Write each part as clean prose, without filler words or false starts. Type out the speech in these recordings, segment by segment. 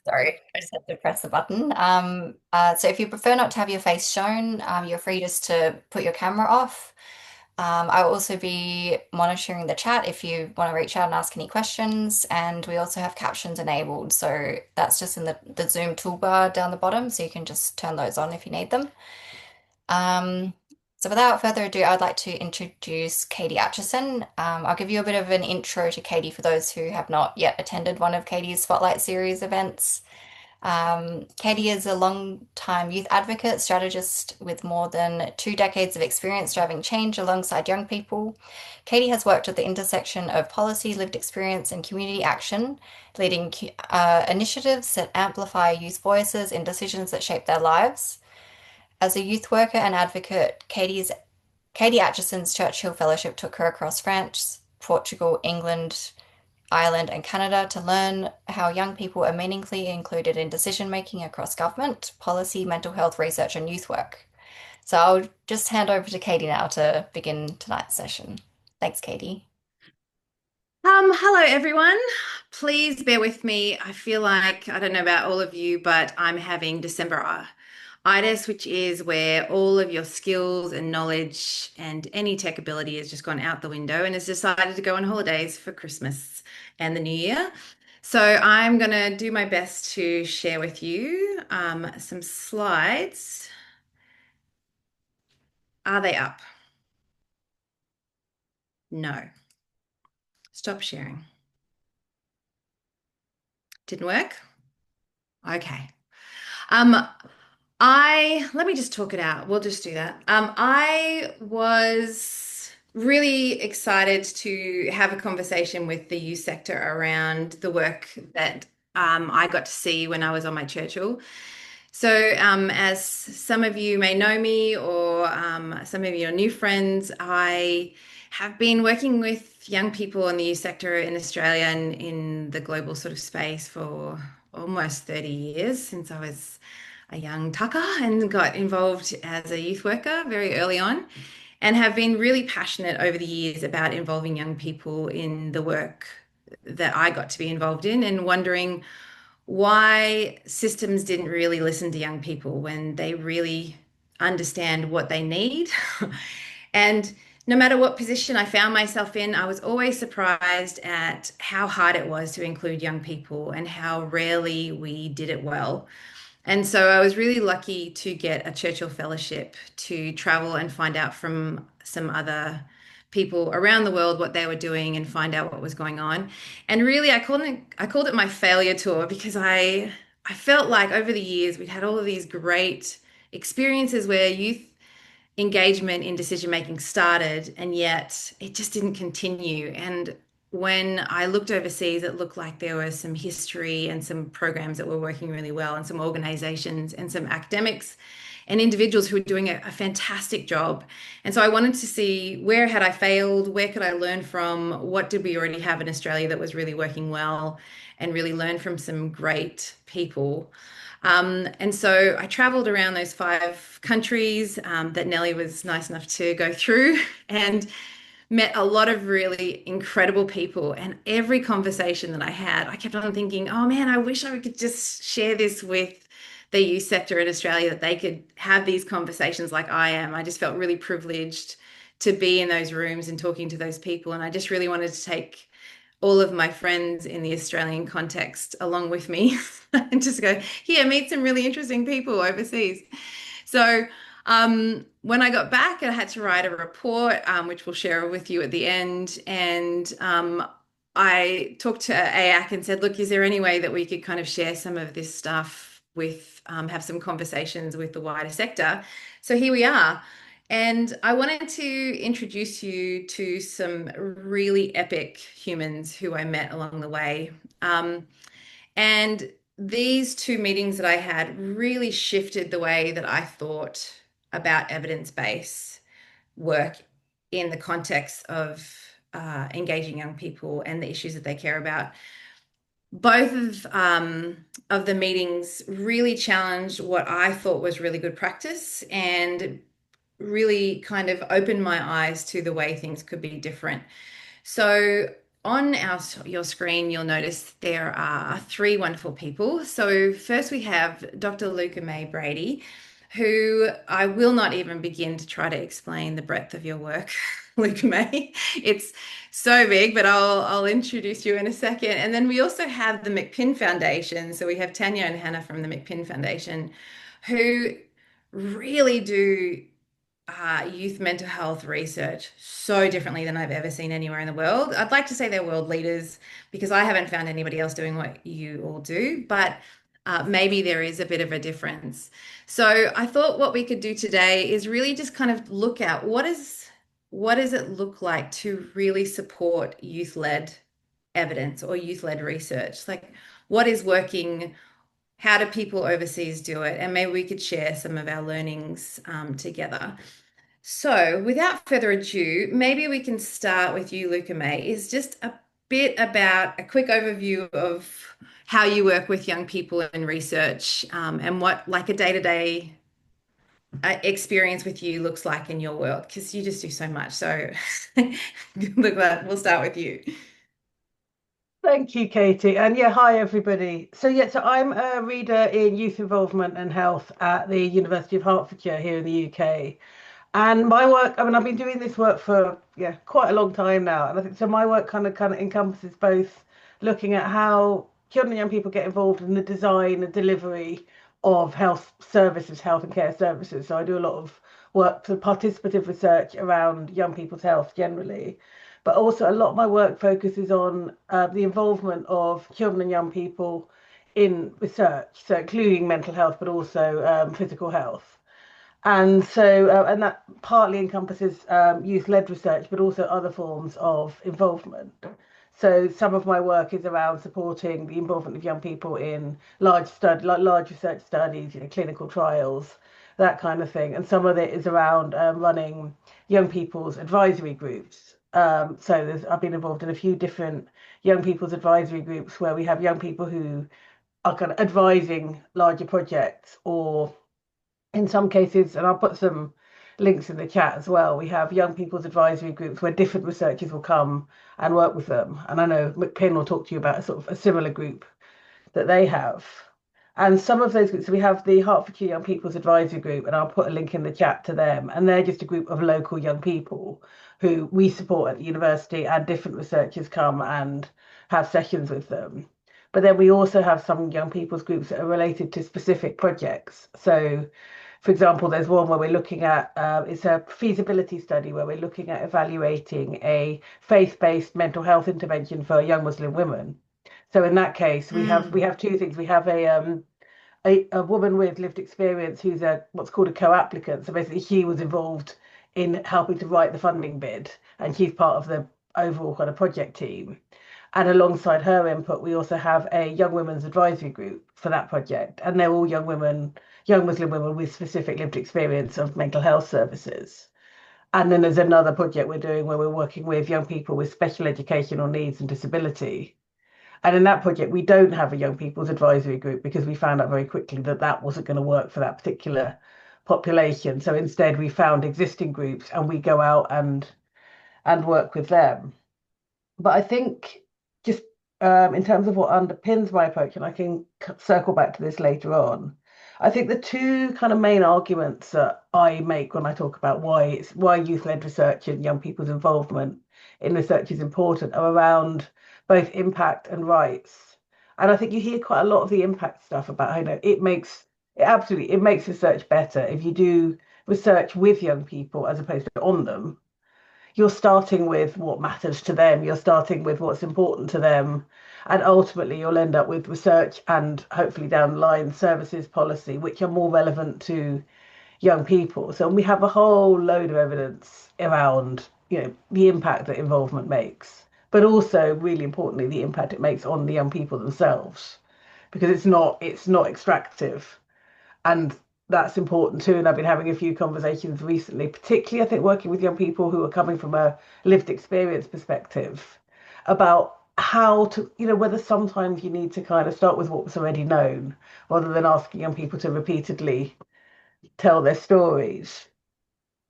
Sorry, I just had to press the button. So if you prefer not to have your face shown, you're free just to put your camera off. I will also be monitoring the chat if you want to reach out and ask any questions. And we also have captions enabled. So that's just in the Zoom toolbar down the bottom. So you can just turn those on if you need them. Um, so without further ado, I'd like to introduce Katie Acheson. I'll give you a bit of an intro to Katie for those who have not yet attended one of Katie's Spotlight Series events. Katie is a long-time youth advocate, strategist with more than 2 decades of experience driving change alongside young people. Katie has worked at the intersection of policy, lived experience, and community action, leading initiatives that amplify youth voices in decisions that shape their lives. As a youth worker and advocate, Katie Acheson's Churchill Fellowship took her across France, Portugal, England, Ireland, and Canada to learn how young people are meaningfully included in decision making across government, policy, mental health research, and youth work. So I'll just hand over to Katie now to begin tonight's session. Thanks, Katie. Hello everyone. Please bear with me. I feel like, I don't know about all of you, but I'm having December-itis, which is where all of your skills and knowledge and any tech ability has just gone out the window and has decided to go on holidays for Christmas and the New Year. So I'm going to do my best to share with you some slides. Are they up? No. Stop sharing. Didn't work? Okay. Um, Let me just talk it out. We'll just do that. I was really excited to have a conversation with the youth sector around the work that I got to see when I was on my Churchill. So, as some of you may know me, or some of your new friends, I have been working with young people in the youth sector in Australia and in the global sort of space for almost 30 years since I was a young tucker and got involved as a youth worker very early on, and have been really passionate over the years about involving young people in the work that I got to be involved in, and wondering why systems didn't really listen to young people when they really understand what they need. And no matter what position I found myself in, I was always surprised at how hard it was to include young people and how rarely we did it well. And so I was really lucky to get a Churchill Fellowship to travel and find out from some other people around the world what they were doing and find out what was going on. And really, I called it my failure tour because I felt like over the years we'd had all of these great experiences where youth engagement in decision making started, and yet it just didn't continue. And when I looked overseas, it looked like there was some history and some programs that were working really well, and some organizations and some academics and individuals who were doing a fantastic job. And so I wanted to see, where had I failed? Where could I learn from? What did we already have in Australia that was really working well? And really learn from some great people. And so I traveled around those 5 countries that Nellie was nice enough to go through, and met a lot of really incredible people. And every conversation that I had, I kept on thinking, oh man, I wish I could just share this with the youth sector in Australia, that they could have these conversations like I am. I just felt really privileged to be in those rooms and talking to those people. And I just really wanted to take all of my friends in the Australian context along with me and just go, here, meet some really interesting people overseas. So when I got back, I had to write a report, which we'll share with you at the end. And I talked to AYAC and said, look, is there any way that we could kind of share some of this stuff with, have some conversations with the wider sector? So here we are. And I wanted to introduce you to some really epic humans who I met along the way. And these 2 meetings that I had really shifted the way that I thought about evidence-based work in the context of engaging young people and the issues that they care about. Both of the meetings really challenged what I thought was really good practice, and really kind of opened my eyes to the way things could be different. So on your screen, you'll notice there are three wonderful people. So first we have Dr. Louca-Mai Brady, who I will not even begin to try to explain the breadth of your work, Louca-Mai. It's so big, but I'll introduce you in a second. And then we also have the McPin Foundation. So we have Tanya and Hannah from the McPin Foundation, who really do youth mental health research so differently than I've ever seen anywhere in the world. I'd like to say they're world leaders because I haven't found anybody else doing what you all do, but maybe there is a bit of a difference. So I thought what we could do today is really just kind of look at what does it look like to really support youth-led evidence or youth-led research? Like what is working? How do people overseas do it? And maybe we could share some of our learnings together. So, without further ado, maybe we can start with you, Louca-Mai. Is just a bit about a quick overview of how you work with young people in research, and what like a day-to-day experience with you looks like in your world, because you just do so much. So, look, we'll start with you. Thank you, Katie. And yeah, hi everybody. So I'm a reader in youth involvement and health at the University of Hertfordshire here in the UK. And my work, I mean, I've been doing this work for quite a long time now. And I think so my work kind of encompasses both looking at how children and young people get involved in the design and delivery of health services, health and care services. So I do a lot of work for participative research around young people's health generally. But also a lot of my work focuses on the involvement of children and young people in research, so including mental health, but also physical health. And that partly encompasses youth-led research, but also other forms of involvement. So some of my work is around supporting the involvement of young people in large research studies, clinical trials, that kind of thing. And some of it is around running young people's advisory groups. I've been involved in a few different young people's advisory groups where we have young people who are kind of advising larger projects, or in some cases, and I'll put some links in the chat as well, we have young people's advisory groups where different researchers will come and work with them. And I know McPin will talk to you about a sort of a similar group that they have. And some of those groups, so we have the Hertfordshire Young People's Advisory Group, and I'll put a link in the chat to them. And they're just a group of local young people who we support at the university, and different researchers come and have sessions with them. But then we also have some young people's groups that are related to specific projects. So for example, there's one where we're looking at it's a feasibility study where we're looking at evaluating a faith-based mental health intervention for young Muslim women. So in that case, we have two things. We have a woman with lived experience who's a what's called a co-applicant. So basically, she was involved in helping to write the funding bid, and she's part of the overall kind of project team. And alongside her input, we also have a young women's advisory group for that project. And they're all young women, young Muslim women with specific lived experience of mental health services. And then there's another project we're doing where we're working with young people with special educational needs and disability. And in that project, we don't have a young people's advisory group because we found out very quickly that that wasn't going to work for that particular population. So instead, we found existing groups and we go out and work with them. But I think just in terms of what underpins my approach, and I can circle back to this later on, I think the two kind of main arguments that I make when I talk about why youth-led research and young people's involvement in research is important are around both impact and rights. And I think you hear quite a lot of the impact stuff about how it makes research better if you do research with young people as opposed to on them. You're starting with what matters to them, you're starting with what's important to them, and ultimately you'll end up with research and hopefully down the line services policy which are more relevant to young people. So we have a whole load of evidence around the impact that involvement makes, but also really importantly the impact it makes on the young people themselves, because it's not extractive. And that's important too. And I've been having a few conversations recently, particularly I think working with young people who are coming from a lived experience perspective about how to, whether sometimes you need to kind of start with what's already known rather than asking young people to repeatedly tell their stories.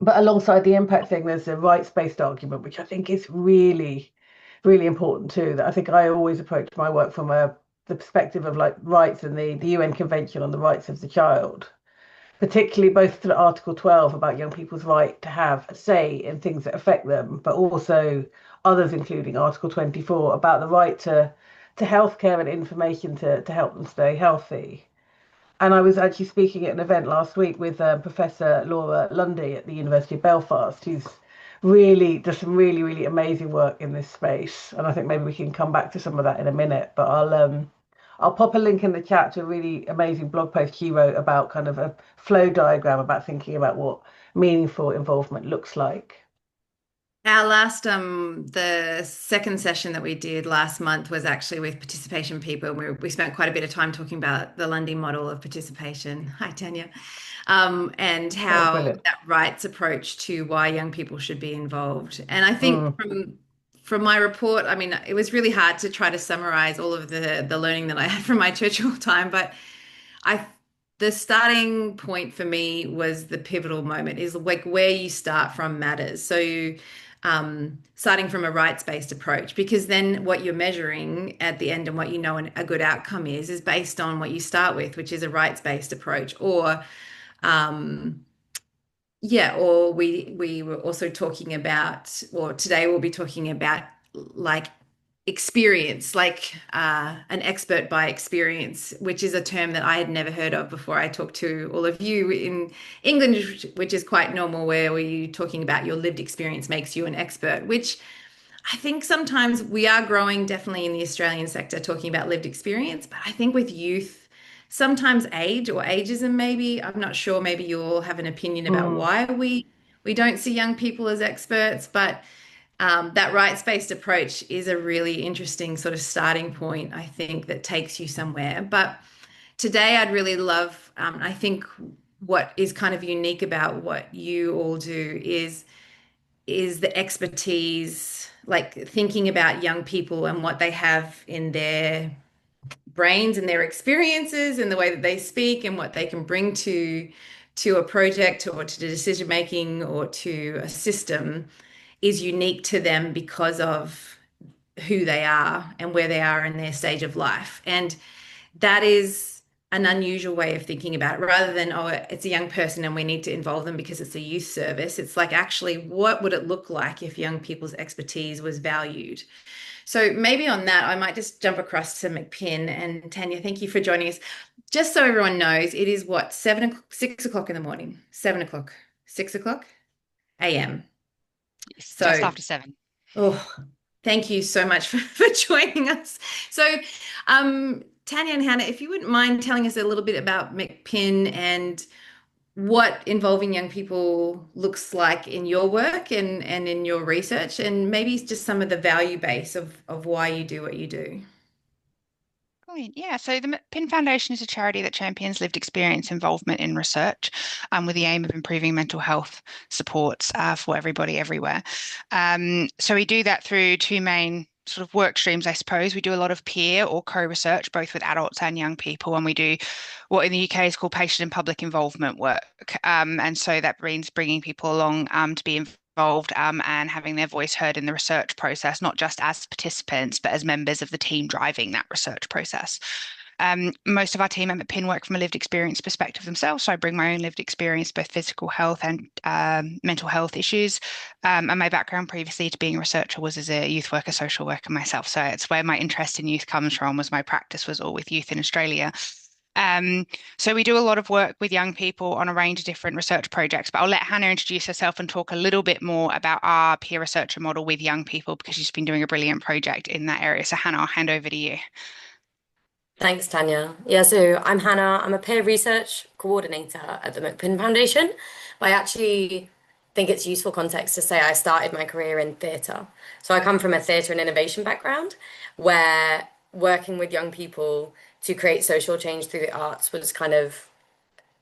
But alongside the impact thing, there's a rights-based argument, which I think is really, really important too. That I think I always approach my work from the perspective of like rights and the UN Convention on the Rights of the Child, particularly both to Article 12 about young people's right to have a say in things that affect them, but also others, including Article 24, about the right to healthcare and information to help them stay healthy. And I was actually speaking at an event last week with Professor Laura Lundy at the University of Belfast, who's really does some really amazing work in this space. And I think maybe we can come back to some of that in a minute. But I'll pop a link in the chat to a really amazing blog post she wrote about kind of a flow diagram about thinking about what meaningful involvement looks like. Our the second session that we did last month was actually with participation people. We spent quite a bit of time talking about the Lundy model of participation. Hi, Tanya. And Oh, how brilliant. that rights approach to why young people should be involved. And I think Mm, from my report, I mean, it was really hard to try to summarize all of the learning that I had from my Churchill time, but I the starting point for me was the pivotal moment is like where you start from matters. So starting from a rights-based approach, because then what you're measuring at the end and what you know a good outcome is based on what you start with, which is a rights-based approach. Or um, yeah, or we were also talking about, or today we'll be talking about like experience, like an expert by experience, which is a term that I had never heard of before I talked to all of you in England, which is quite normal, where we talking about your lived experience makes you an expert, which I think sometimes we are growing definitely in the Australian sector talking about lived experience, but I think with youth, sometimes age or ageism, maybe, I'm not sure, maybe you all have an opinion about mm, why we don't see young people as experts, but that rights-based approach is a really interesting sort of starting point, I think, that takes you somewhere. But today I'd really love, I think what is kind of unique about what you all do is the expertise, like thinking about young people and what they have in their brains and their experiences and the way that they speak and what they can bring to a project or to decision making or to a system is unique to them because of who they are and where they are in their stage of life. And that is an unusual way of thinking about it rather than, oh, it's a young person and we need to involve them because it's a youth service. It's like, actually, what would it look like if young people's expertise was valued? So maybe on that, I might just jump across to McPin and Tanya. Thank you for joining us. Just so everyone knows, it is what, 6 o'clock in the morning, 7 o'clock, 6 o'clock a.m. It's just So, after 7. oh, thank you so much for joining us. So, Tanya and Hannah, if you wouldn't mind telling us a little bit about McPin and what involving young people looks like in your work and in your research, and maybe just some of the value base of why you do what you do. Brilliant. Yeah, so the McPin Foundation is a charity that champions lived experience involvement in research with the aim of improving mental health supports for everybody everywhere. So we do that through two main sort of work streams, I suppose. We do a lot of peer or co-research, both with adults and young people, and we do what in the UK is called patient and public involvement work. And so that means bringing people along to be involved and having their voice heard in the research process, not just as participants, but as members of the team driving that research process. Most of our team at McPin work from a lived experience perspective themselves. So I bring my own lived experience, both physical health and mental health issues. And my background previously to being a researcher was as a youth worker, social worker myself. So it's where my interest in youth comes from, was my practice was all with youth in Australia. So we do a lot of work with young people on a range of different research projects, but I'll let Hannah introduce herself and talk a little bit more about our peer researcher model with young people because she's been doing a brilliant project in that area. So Hannah, I'll hand over to you. Thanks, Tanya. Yeah, so I'm Hannah. I'm a peer research coordinator at the McPin Foundation. But I actually think it's useful context to say I started my career in theatre. So I come from a theatre and innovation background where working with young people to create social change through the arts was kind of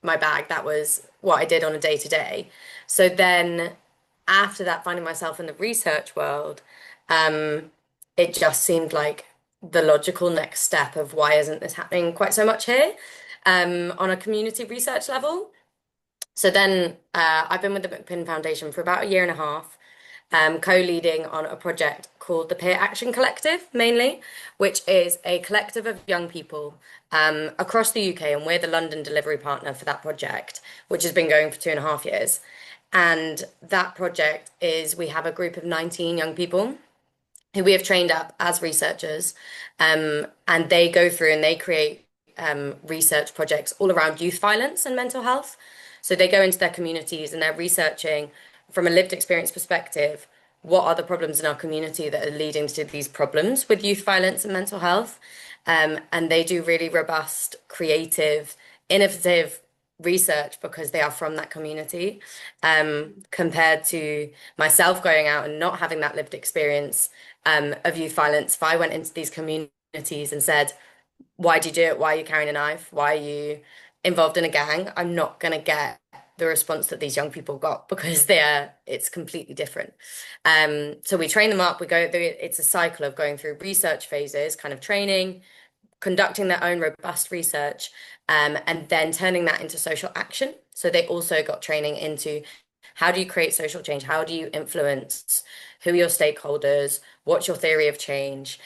my bag. That was what I did on a day to day. So then after that, finding myself in the research world, um, it just seemed like the logical next step of why isn't this happening quite so much here, on a community research level. So then I've been with the McPin Foundation for about a year and a half, co-leading on a project called the Peer Action Collective, mainly, which is a collective of young people across the UK, and we're the London delivery partner for that project, which has been going for 2.5 years. And that project is we have a group of 19 young people who we have trained up as researchers, and they go through and they create research projects all around youth violence and mental health. So they go into their communities and they're researching from a lived experience perspective, what are the problems in our community that are leading to these problems with youth violence and mental health? And they do really robust, creative, innovative research because they are from that community, compared to myself going out and not having that lived experience of youth violence. If I went into these communities and said, why do you do it? Why are you carrying a knife? Why are you involved in a gang? I'm not going to get the response that these young people got because it's completely different. So we train them up. We go through, it's a cycle of going through research phases, kind of training, conducting their own robust research, and then turning that into social action. So they also got training into how do you create social change? How do you influence? Who are your stakeholders? What's your theory of change?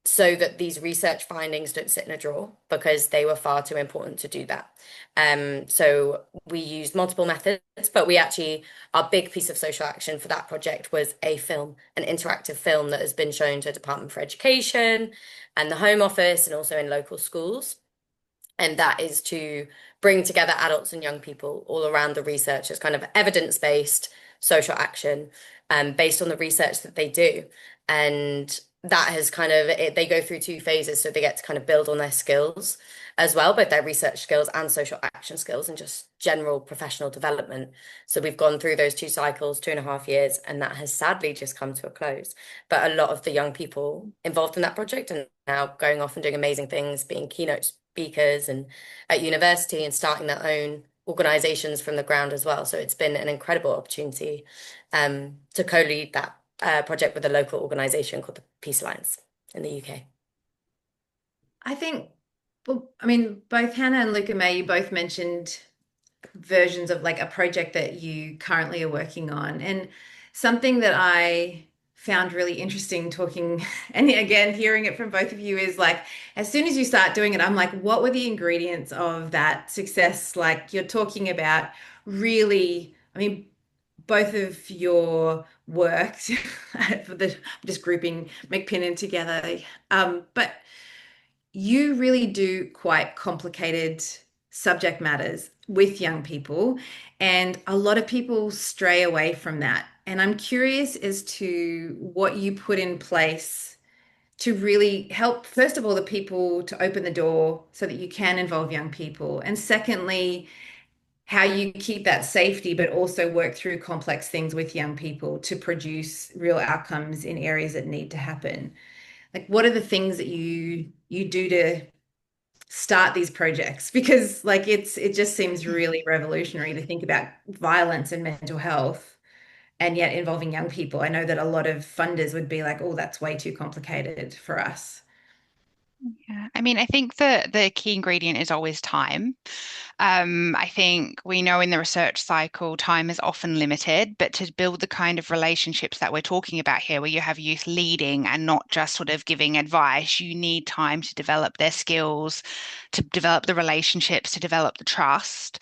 So that these research findings don't sit in a drawer because they were far too important to do that. So we used multiple methods, but our big piece of social action for that project was a film, an interactive film that has been shown to Department for Education and the Home Office and also in local schools. And that is to bring together adults and young people all around the research as kind of evidence-based social action, based on the research that they do. And that has they go through 2 phases, so they get to kind of build on their skills as well, both their research skills and social action skills and just general professional development. So we've gone through those 2 cycles, 2.5 years, and that has sadly just come to a close. But a lot of the young people involved in that project are now going off and doing amazing things, being keynote speakers and at university and starting their own organizations from the ground as well. So it's been an incredible opportunity to co-lead that project with a local organization called the Peace Alliance in the UK. I think, well, I mean, both Hannah and Louca-Mai, you both mentioned versions of like a project that you currently are working on. And something that I found really interesting talking, and again, hearing it from both of you is like, as soon as you start doing it, I'm like, what were the ingredients of that success? Like you're talking about really, I mean, both of your work for the just grouping McPin in together, but you really do quite complicated subject matters with young people, and a lot of people stray away from that. And I'm curious as to what you put in place to really help, first of all, the people to open the door so that you can involve young people. And secondly, how you keep that safety, but also work through complex things with young people to produce real outcomes in areas that need to happen. Like, what are the things that you do to start these projects? Because like it just seems really revolutionary to think about violence and mental health and yet involving young people. I know that a lot of funders would be like, oh, that's way too complicated for us. Yeah, I mean, I think the key ingredient is always time. I think we know in the research cycle, time is often limited, but to build the kind of relationships that we're talking about here, where you have youth leading and not just sort of giving advice, you need time to develop their skills, to develop the relationships, to develop the trust.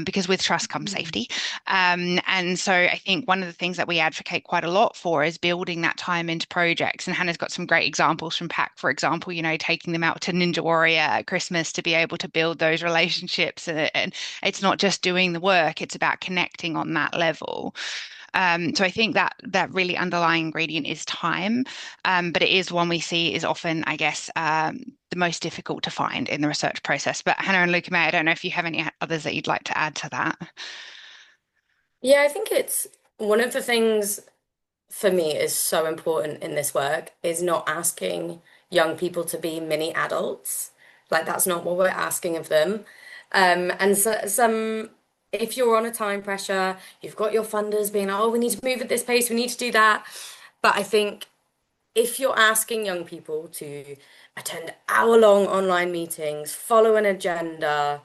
Because with trust comes safety. And so I think one of the things that we advocate quite a lot for is building that time into projects. And Hannah's got some great examples from PAC, for example, taking them out to Ninja Warrior at Christmas to be able to build those relationships. And it's not just doing the work, it's about connecting on that level. So I think that really underlying ingredient is time, but it is one we see is often, I guess, the most difficult to find in the research process. But Hannah and Louca-Mai, I don't know if you have any others that you'd like to add to that. Yeah, I think it's one of the things for me is so important in this work is not asking young people to be mini adults. Like that's not what we're asking of them. And so if you're on a time pressure, you've got your funders being like, oh, we need to move at this pace, we need to do that. But I think if you're asking young people to attend hour-long online meetings, follow an agenda,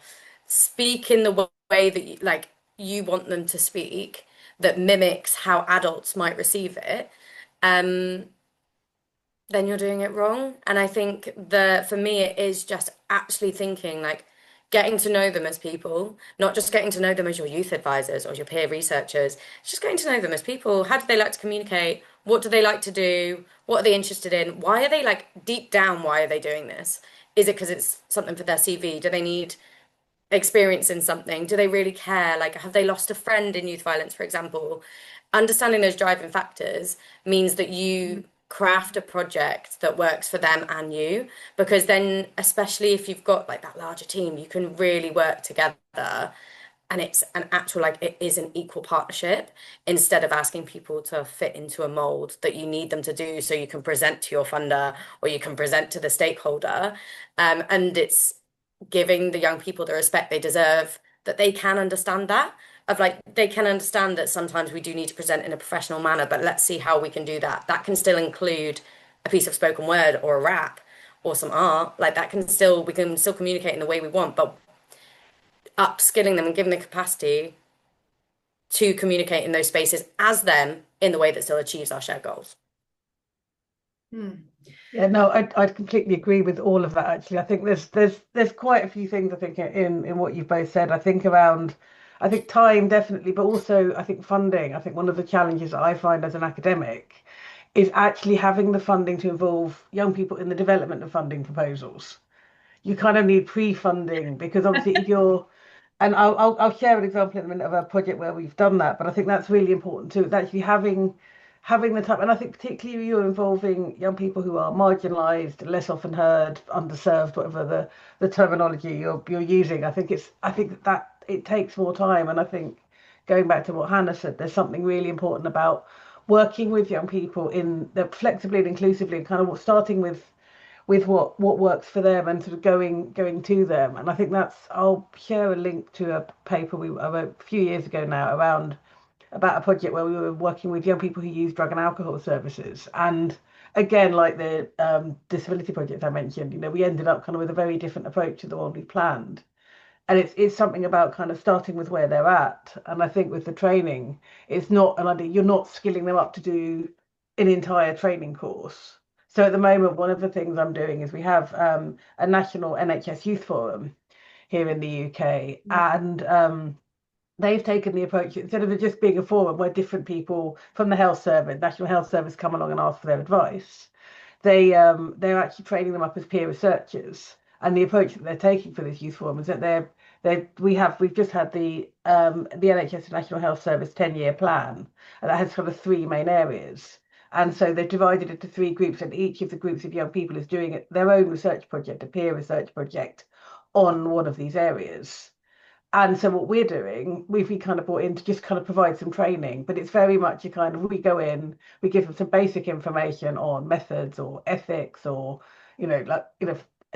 speak in the way that you want them to speak, that mimics how adults might receive it, um, then you're doing it wrong. And I think for me, it is just actually thinking like getting to know them as people, not just getting to know them as your youth advisors or your peer researchers, just getting to know them as people. How do they like to communicate? What do they like to do? What are they interested in? Why are they like deep down, why are they doing this? Is it because it's something for their CV? Do they need experience in something? Do they really care? Like, have they lost a friend in youth violence, for example? Understanding those driving factors means that you craft a project that works for them and you, because then, especially if you've got like that larger team, you can really work together and it's an actual, like, it is an equal partnership instead of asking people to fit into a mold that you need them to do so you can present to your funder or you can present to the stakeholder. And it's giving the young people the respect they deserve, that they can understand that. Of like, they can understand that sometimes we do need to present in a professional manner, but let's see how we can do that. That can still include a piece of spoken word or a rap or some art. Like that can still, we can still communicate in the way we want, but upskilling them and giving the capacity to communicate in those spaces as them in the way that still achieves our shared goals. Yeah, no, I completely agree with all of that. Actually, I think there's quite a few things I think in what you've both said. I think time definitely, but also I think funding. I think one of the challenges I find as an academic is actually having the funding to involve young people in the development of funding proposals. You kind of need pre-funding because obviously if you're and I'll share an example in a minute of a project where we've done that, but I think that's really important too. It's actually having the time, and I think particularly you're involving young people who are marginalised, less often heard, underserved, whatever the terminology you're using. I think that it takes more time, and I think going back to what Hannah said, there's something really important about working with young people in the flexibly and inclusively, and kind of starting with what works for them and sort of going to them. And I think that's I'll share a link to a paper I wrote a few years ago now around about a project where we were working with young people who use drug and alcohol services. And again, like the disability project I mentioned, we ended up kind of with a very different approach to the one we planned. And it's something about kind of starting with where they're at. And I think with the training, it's not an idea, you're not skilling them up to do an entire training course. So at the moment, one of the things I'm doing is we have a national NHS youth forum here in the UK, and they've taken the approach instead of it just being a forum where different people from the health service, National Health Service, come along and ask for their advice. They're actually training them up as peer researchers, and the approach that they're taking for this youth forum is that we've just had the NHS National Health Service 10-year plan, and that has sort of three main areas. And so they've divided it into three groups, and each of the groups of young people is doing their own research project, a peer research project on one of these areas. And so what we're doing, we've been kind of brought in to just kind of provide some training, but it's very much a kind of we go in, we give them some basic information on methods or ethics or,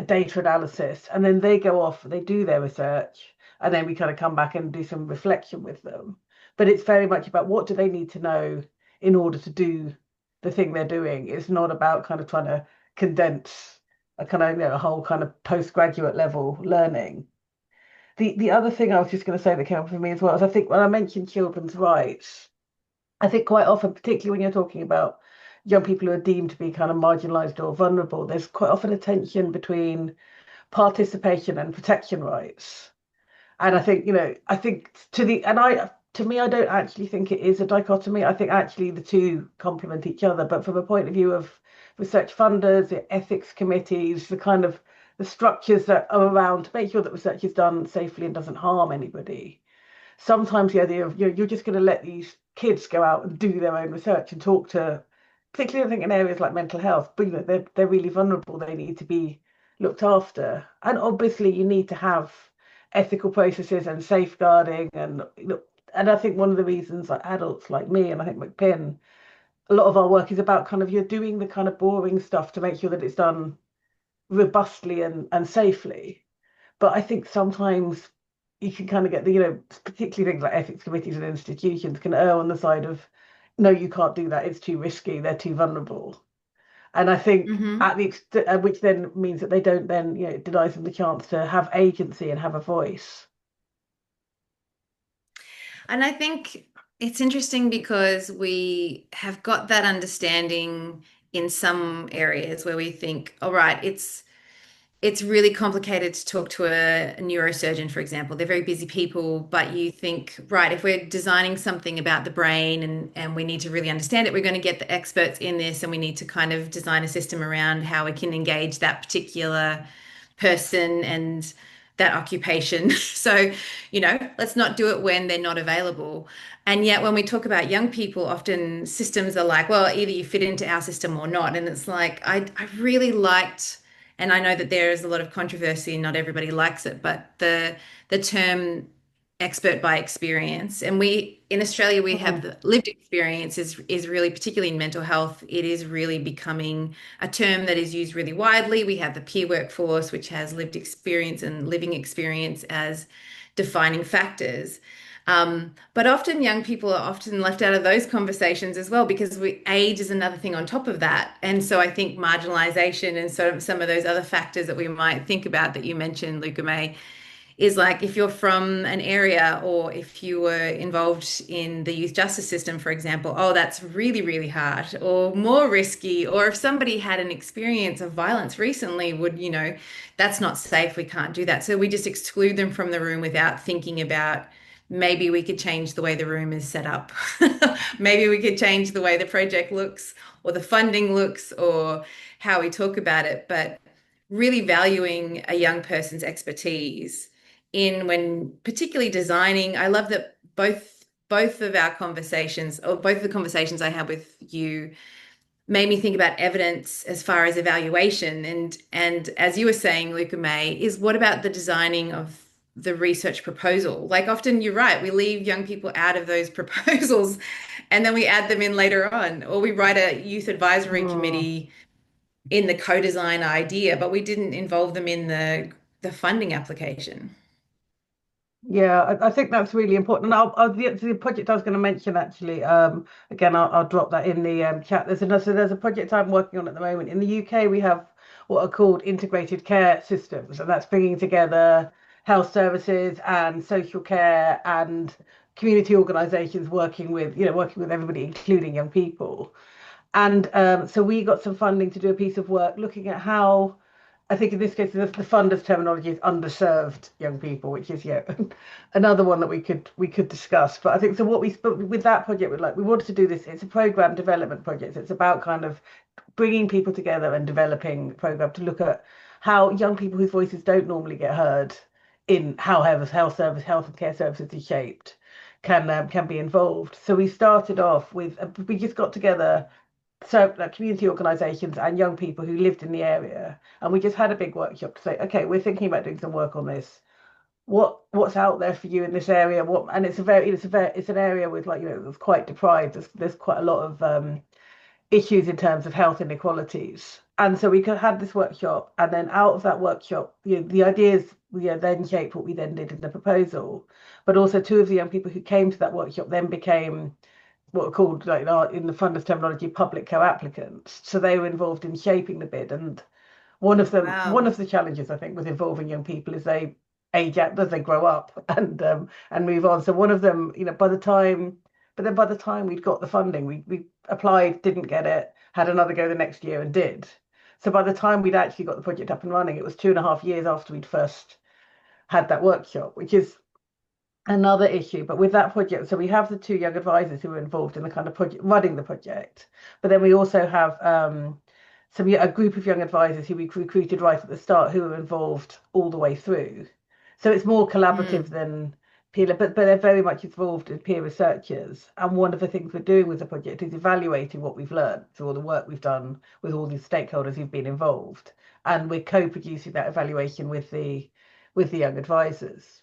data analysis, and then they go off, they do their research, and then we kind of come back and do some reflection with them. But it's very much about what do they need to know in order to do the thing they're doing. It's not about kind of trying to condense a kind of, a whole kind of postgraduate level learning. The other thing I was just going to say that came up for me as well is I think when I mentioned children's rights, I think quite often, particularly when you're talking about young people who are deemed to be kind of marginalised or vulnerable, there's quite often a tension between participation and protection rights. And I think, I think to me, I don't actually think it is a dichotomy. I think actually the two complement each other. But from a point of view of research funders, the ethics committees, the structures that are around to make sure that research is done safely and doesn't harm anybody. Sometimes the idea of you're just going to let these kids go out and do their own research and talk to, particularly I think in areas like mental health, but they're really vulnerable. They need to be looked after, and obviously you need to have ethical processes and safeguarding, and I think one of the reasons like adults like me and I think McPin, a lot of our work is about kind of you're doing the kind of boring stuff to make sure that it's done robustly and safely. But I think sometimes you can kind of get particularly things like ethics committees and institutions can err on the side of, no, you can't do that. It's too risky. They're too vulnerable. And I think which then means that they don't then, it denies them the chance to have agency and have a voice. And I think It's interesting because we have got that understanding in some areas where we think, all right, it's really complicated to talk to a neurosurgeon, for example. They're very busy people, but you think, right, if we're designing something about the brain and we need to really understand it, we're going to get the experts in this and we need to kind of design a system around how we can engage that particular person and that occupation. So, let's not do it when they're not available. And yet, when we talk about young people, often systems are like, well, either you fit into our system or not. And it's like, I really liked, and I know that there is a lot of controversy and not everybody likes it, but the term expert by experience. And we in Australia we have Mm. the lived experience is really, particularly in mental health, it is really becoming a term that is used really widely. We have the peer workforce, which has lived experience and living experience as defining factors. But often young people are often left out of those conversations as well because age is another thing on top of that. And so I think marginalization and sort of some of those other factors that we might think about that you mentioned, Louca-Mai, is like if you're from an area or if you were involved in the youth justice system, for example, oh, that's really, really hard or more risky. Or if somebody had an experience of violence recently, that's not safe. We can't do that. So we just exclude them from the room without thinking about maybe we could change the way the room is set up. Maybe we could change the way the project looks or the funding looks or how we talk about it. But really valuing a young person's expertise in when particularly designing. I love that both of our conversations or both of the conversations I had with you made me think about evidence as far as evaluation and as you were saying, Louca-Mai, is what about the designing of the research proposal? Like often you're right, we leave young people out of those proposals and then we add them in later on, or we write a youth advisory Mm. committee in the co-design idea, but we didn't involve them in the funding application. Yeah, I think that's really important. And the project I was going to mention actually, again, I'll drop that in the chat. There's a project I'm working on at the moment. In the UK, we have what are called integrated care systems, and that's bringing together health services and social care and community organisations working with everybody, including young people. And so we got some funding to do a piece of work looking at how, I think in this case, the funders terminology is underserved young people, which is another one that we could discuss. But I think so. But with that project, we wanted to do this. It's a program development project. It's about kind of bringing people together and developing a program to look at how young people whose voices don't normally get heard in how health and care services is shaped can be involved. So we started off with we just got together so like community organisations and young people who lived in the area, and we just had a big workshop to say, okay, we're thinking about doing some work on this. What's out there for you in this area? And it's an area with it's quite deprived. There's quite a lot of issues in terms of health inequalities. And so we could had this workshop, and then out of that workshop, the ideas then shaped what we then did in the proposal. But also, two of the young people who came to that workshop then became what are called in the funders terminology public co-applicants. So they were involved in shaping the bid, and one Wow. of the challenges I think with involving young people is they age out as they grow up and move on. So one of them, by the time we'd got the funding, we applied, didn't get it, had another go the next year and did. So by the time we'd actually got the project up and running, it was 2.5 years after we'd first had that workshop, which is another issue. But with that project, so we have the two young advisors who are involved in the kind of project running the project, but then we also have a group of young advisors who we recruited right at the start who are involved all the way through. So it's more collaborative Mm. than peer, but they're very much involved as peer researchers. And one of the things we're doing with the project is evaluating what we've learned through all the work we've done with all these stakeholders who've been involved, and we're co-producing that evaluation with the young advisors.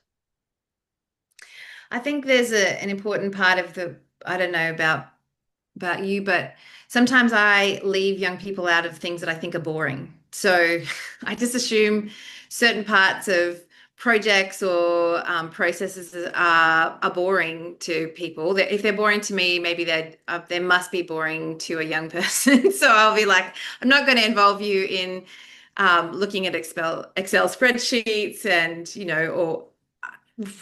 I think there's an important part of I don't know about you, but sometimes I leave young people out of things that I think are boring. So I just assume certain parts of projects or processes are boring to people. If they're boring to me, maybe they must be boring to a young person. So I'll be like, I'm not going to involve you in looking at Excel spreadsheets and or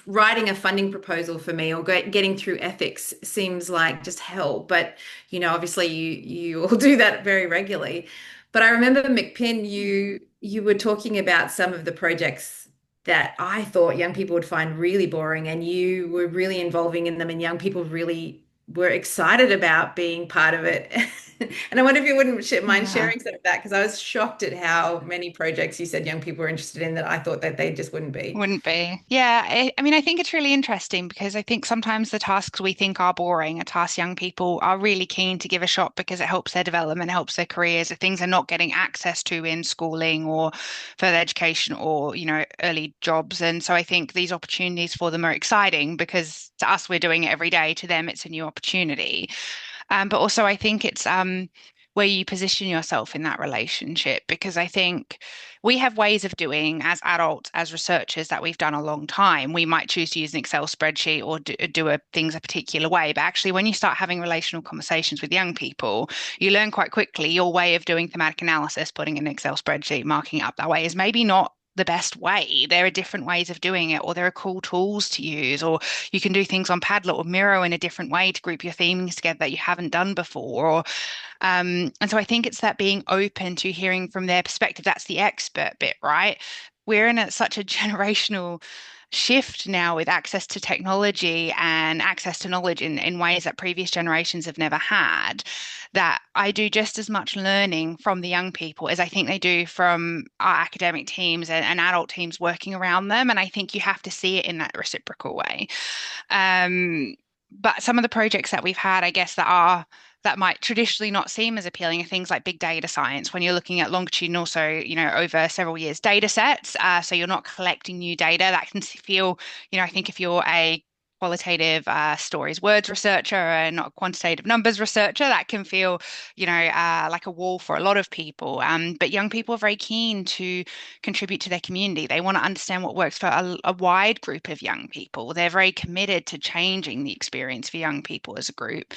writing a funding proposal for me or getting through ethics seems like just hell. But obviously you all do that very regularly. But I remember McPin, you were talking about some of the projects that I thought young people would find really boring, and you were really involving in them, and young people really were excited about being part of it. And I wonder if you wouldn't mind Yeah. sharing some of that, because I was shocked at how many projects you said young people were interested in that I thought that they just wouldn't be. Wouldn't be. Yeah. I mean, I think it's really interesting because I think sometimes the tasks we think are boring are tasks young people are really keen to give a shot because it helps their development, helps their careers, the things they're not getting access to in schooling or further education or, early jobs. And so I think these opportunities for them are exciting because to us, we're doing it every day. To them, it's a new opportunity. But also, I think it's where you position yourself in that relationship because I think we have ways of doing as adults, as researchers that we've done a long time. We might choose to use an Excel spreadsheet or things a particular way. But actually, when you start having relational conversations with young people, you learn quite quickly your way of doing thematic analysis, putting in an Excel spreadsheet, marking it up that way is maybe not the best way. There are different ways of doing it, or there are cool tools to use, or you can do things on Padlet or Miro in a different way to group your themings together that you haven't done before. And so I think it's that being open to hearing from their perspective. That's the expert bit, right? We're in such a generational shift now with access to technology and access to knowledge in ways that previous generations have never had, that I do just as much learning from the young people as I think they do from our academic teams and adult teams working around them. And I think you have to see it in that reciprocal way. Um, but some of the projects that we've had, I guess, that might traditionally not seem as appealing are things like big data science when you're looking at longitudinal, so over several years data sets. So you're not collecting new data. That can feel, I think if you're a qualitative stories words researcher and not a quantitative numbers researcher, that can feel, like a wall for a lot of people. But young people are very keen to contribute to their community. They want to understand what works for a wide group of young people. They're very committed to changing the experience for young people as a group.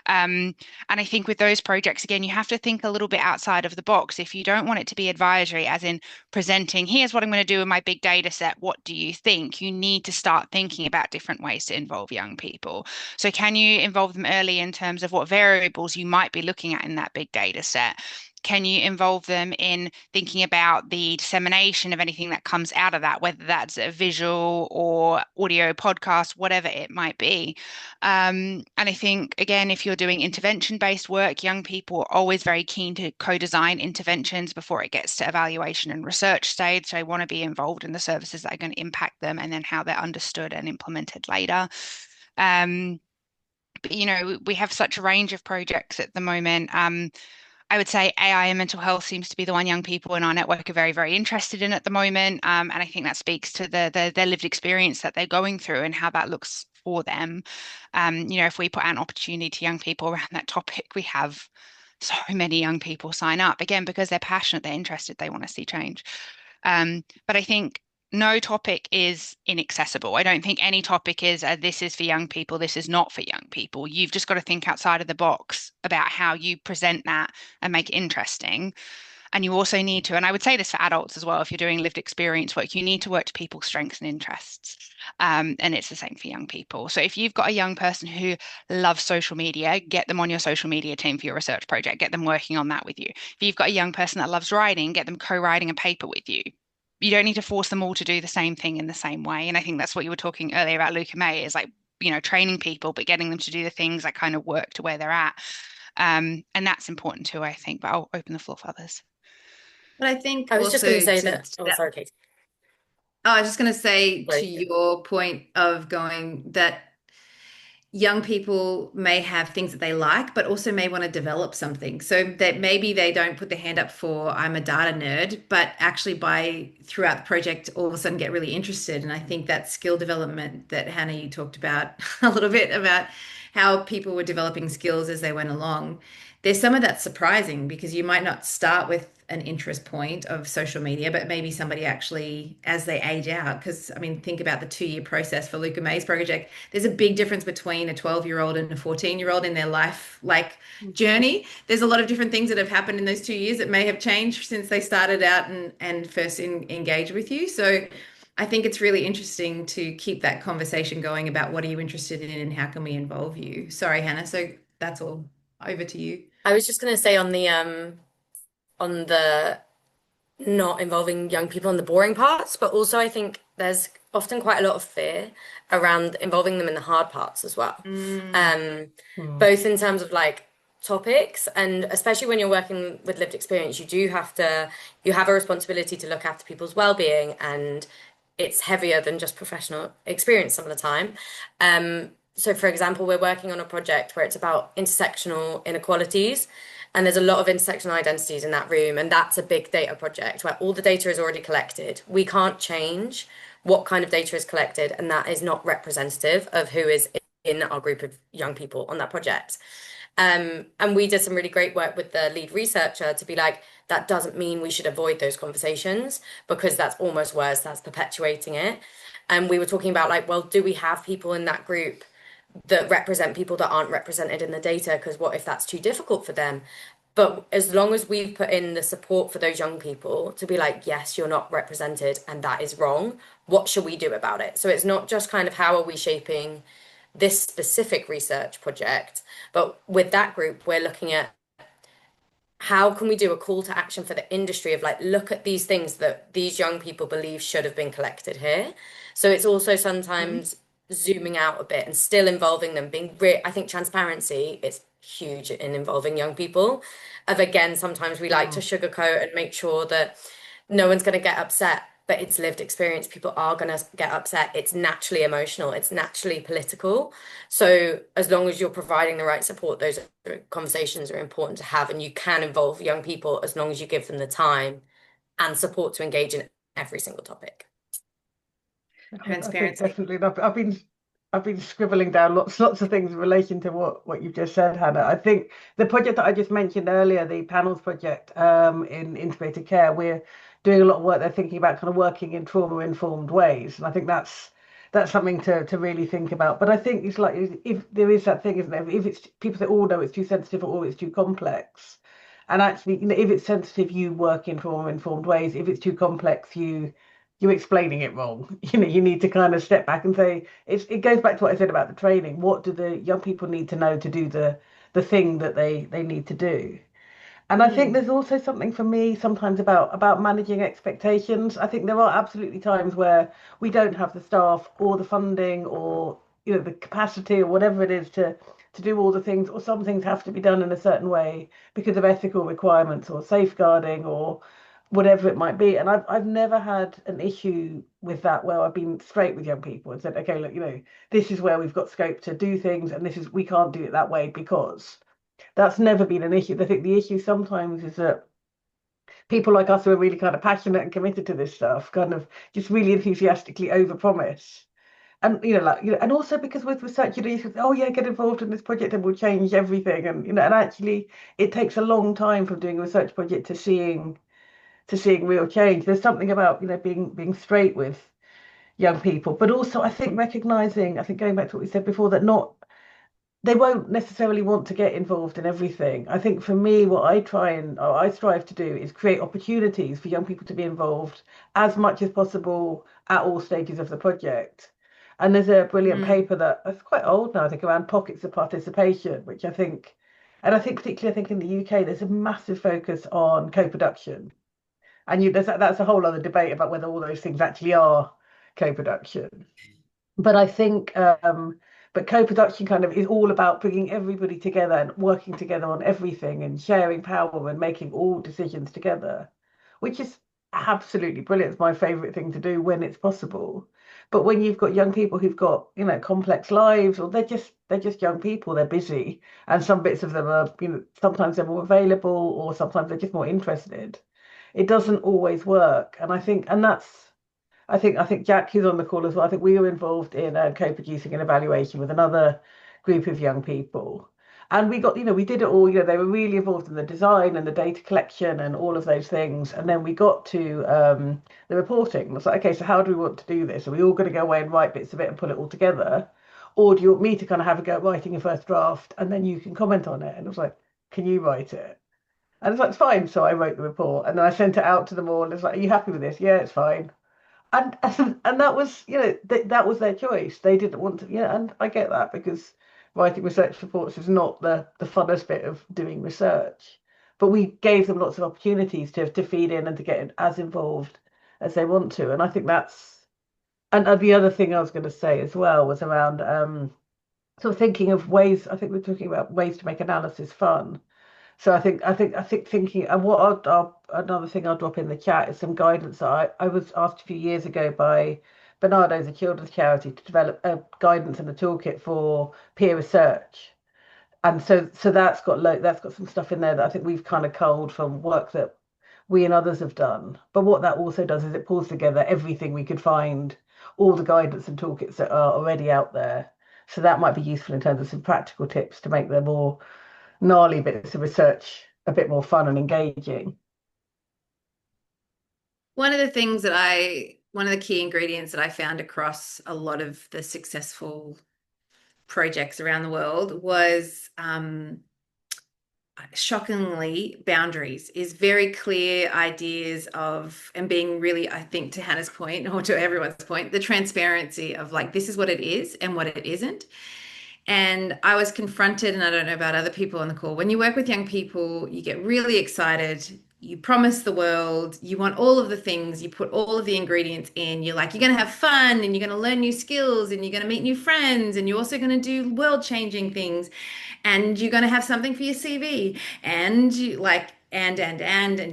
And I think with those projects, again, you have to think a little bit outside of the box. If you don't want it to be advisory, as in presenting, here's what I'm going to do in my big data set. What do you think? You need to start thinking about different ways to involve young people. So can you involve them early in terms of what variables you might be looking at in that big data set? Can you involve them in thinking about the dissemination of anything that comes out of that, whether that's a visual or audio podcast, whatever it might be? And I think, again, if you're doing intervention-based work, young people are always very keen to co-design interventions before it gets to evaluation and research stage. So they want to be involved in the services that are going to impact them and then how they're understood and implemented later. Um, but, we have such a range of projects at the moment. I would say AI and mental health seems to be the one young people in our network are very, very interested in at the moment. And I think that speaks to their lived experience that they're going through and how that looks for them. If we put out an opportunity to young people around that topic, we have so many young people sign up again because they're passionate, they're interested, they want to see change. But I think no topic is inaccessible. I don't think any topic is this is for young people, this is not for young people. You've just got to think outside of the box about how you present that and make it interesting. And you also need to, and I would say this for adults as well, if you're doing lived experience work, you need to work to people's strengths and interests. And it's the same for young people. So if you've got a young person who loves social media, get them on your social media team for your research project, get them working on that with you. If you've got a young person that loves writing, get them co-writing a paper with you. You don't need to force them all to do the same thing in the same way. And I think that's what you were talking earlier about Louca-Mai is like, training people, but getting them to do the things that kind of work to where they're at. And that's important too, I think, but I'll open the floor for others. But I think I was just going to also say that. Oh, sorry, Kate. I was just going to say to Right. your point of going that young people may have things that they like, but also may want to develop something. So that maybe they don't put their hand up for I'm a data nerd, but actually by throughout the project, all of a sudden get really interested. And I think that skill development that Hannah, you talked about a little bit about how people were developing skills as they went along. There's some of that surprising because you might not start with an interest point of social media, but maybe somebody actually, as they age out, because I mean, think about the 2 year process for Louca-Mai's project. There's a big difference between a 12-year-old and a 14-year-old in their life, like journey. There's a lot of different things that have happened in those 2 years that may have changed since they started out and first engaged with you. So I think it's really interesting to keep that conversation going about what are you interested in and how can we involve you. Sorry, Hannah. So that's all. Over to you. I was just going to say on the not involving young people in the boring parts, but also I think there's often quite a lot of fear around involving them in the hard parts as well. Mm, Um, Mm. Both in terms of like topics and especially when you're working with lived experience, you have a responsibility to look after people's well-being and it's heavier than just professional experience some of the time. So for example, we're working on a project where it's about intersectional inequalities. And there's a lot of intersectional identities in that room, and that's a big data project where all the data is already collected. We can't change what kind of data is collected, and that is not representative of who is in our group of young people on that project. And we did some really great work with the lead researcher to be like, that doesn't mean we should avoid those conversations because that's almost worse, that's perpetuating it. And we were talking about like, well, do we have people in that group that represent people that aren't represented in the data? Because what if that's too difficult for them? But as long as we've put in the support for those young people to be like, yes, you're not represented and that is wrong, what should we do about it? So it's not just kind of how are we shaping this specific research project, but with that group, we're looking at how can we do a call to action for the industry of like, look at these things that these young people believe should have been collected here. So it's also mm, sometimes zooming out a bit and still involving them, I think transparency is huge in involving young people. Of again, sometimes we like to Mm. sugarcoat and make sure that no one's going to get upset, but it's lived experience. People are going to get upset. It's naturally emotional, it's naturally political. So as long as you're providing the right support, those conversations are important to have, and you can involve young people as long as you give them the time and support to engage in every single topic. I think transparency. definitely. And I've been scribbling down lots of things in relation to what you've just said, Hannah. I think the project that I just mentioned earlier, the panels project in integrated care, we're doing a lot of work there thinking about kind of working in trauma-informed ways. And I think that's something to really think about. But I think it's like if there is that thing, isn't there? If it's people say, oh no, it's too sensitive or it's too complex. And actually, if it's sensitive, you work in trauma-informed ways. If it's too complex, you're explaining it wrong. You need to kind of step back and say it goes back to what I said about the training. What do the young people need to know to do the thing that they need to do? And I think Mm, there's also something for me sometimes about managing expectations. I think there are absolutely times where we don't have the staff or the funding or the capacity or whatever it is to do all the things, or some things have to be done in a certain way because of ethical requirements or safeguarding or whatever it might be. And I've never had an issue with that where I've been straight with young people and said, okay, look, this is where we've got scope to do things, and this is we can't do it that way because that's never been an issue. I think the issue sometimes is that people like us who are really kind of passionate and committed to this stuff kind of just really enthusiastically overpromise. And and also because with research, you think, oh yeah, get involved in this project and we'll change everything. And and actually it takes a long time from doing a research project to seeing real change. There's something about, being straight with young people, but also I think recognizing, I think going back to what we said before, that not they won't necessarily want to get involved in everything. I think for me, what I strive to do is create opportunities for young people to be involved as much as possible at all stages of the project. And there's a brilliant mm, paper that's quite old now, I think, around pockets of participation, which I think, and I think particularly, I think in the UK, there's a massive focus on co-production. And that's a whole other debate about whether all those things actually are co-production. But I think, but co-production kind of is all about bringing everybody together and working together on everything and sharing power and making all decisions together, which is absolutely brilliant. It's my favorite thing to do when it's possible. But when you've got young people who've got, complex lives, or they're just young people, they're busy, and some bits of them are, sometimes they're more available, or sometimes they're just more interested. It doesn't always work, and I think Jack, who's on the call as well, I think we were involved in co-producing an evaluation with another group of young people. And we did it all, they were really involved in the design and the data collection and all of those things. And then we got to the reporting. It's like, okay, so how do we want to do this? Are we all going to go away and write bits of it and put it all together? Or do you want me to kind of have a go at writing a first draft and then you can comment on it? And it was like, can you write it? And it's like, it's fine. So I wrote the report and then I sent it out to them all. And it's like, are you happy with this? Yeah, it's fine. and that was, that was their choice. They didn't want to, and I get that because writing research reports is not the funnest bit of doing research. But we gave them lots of opportunities to feed in and to get as involved as they want to. And I think that's, and the other thing I was going to say as well was around sort of thinking of ways. I think we're talking about ways to make analysis fun. So I think thinking, and another thing I'll drop in the chat is some guidance that I was asked a few years ago by Bernardo's, a children's charity, to develop a guidance and a toolkit for peer research. And so that's got some stuff in there that I think we've kind of culled from work that we and others have done. But what that also does is it pulls together everything we could find, all the guidance and toolkits that are already out there. So that might be useful in terms of some practical tips to make the more gnarly bits of research a bit more fun and engaging. One of the key ingredients that I found across a lot of the successful projects around the world was shockingly boundaries, is very clear ideas of, and being really, I think, to Hannah's point or to everyone's point, the transparency of like, this is what it is and what it isn't. And I was confronted, and I don't know about other people on the call, when you work with young people, you get really excited. You promise the world, you want all of the things, you put all of the ingredients in. You're like, you're going to have fun and you're going to learn new skills and you're going to meet new friends and you're also going to do world-changing things and you're going to have something for your CV and you like and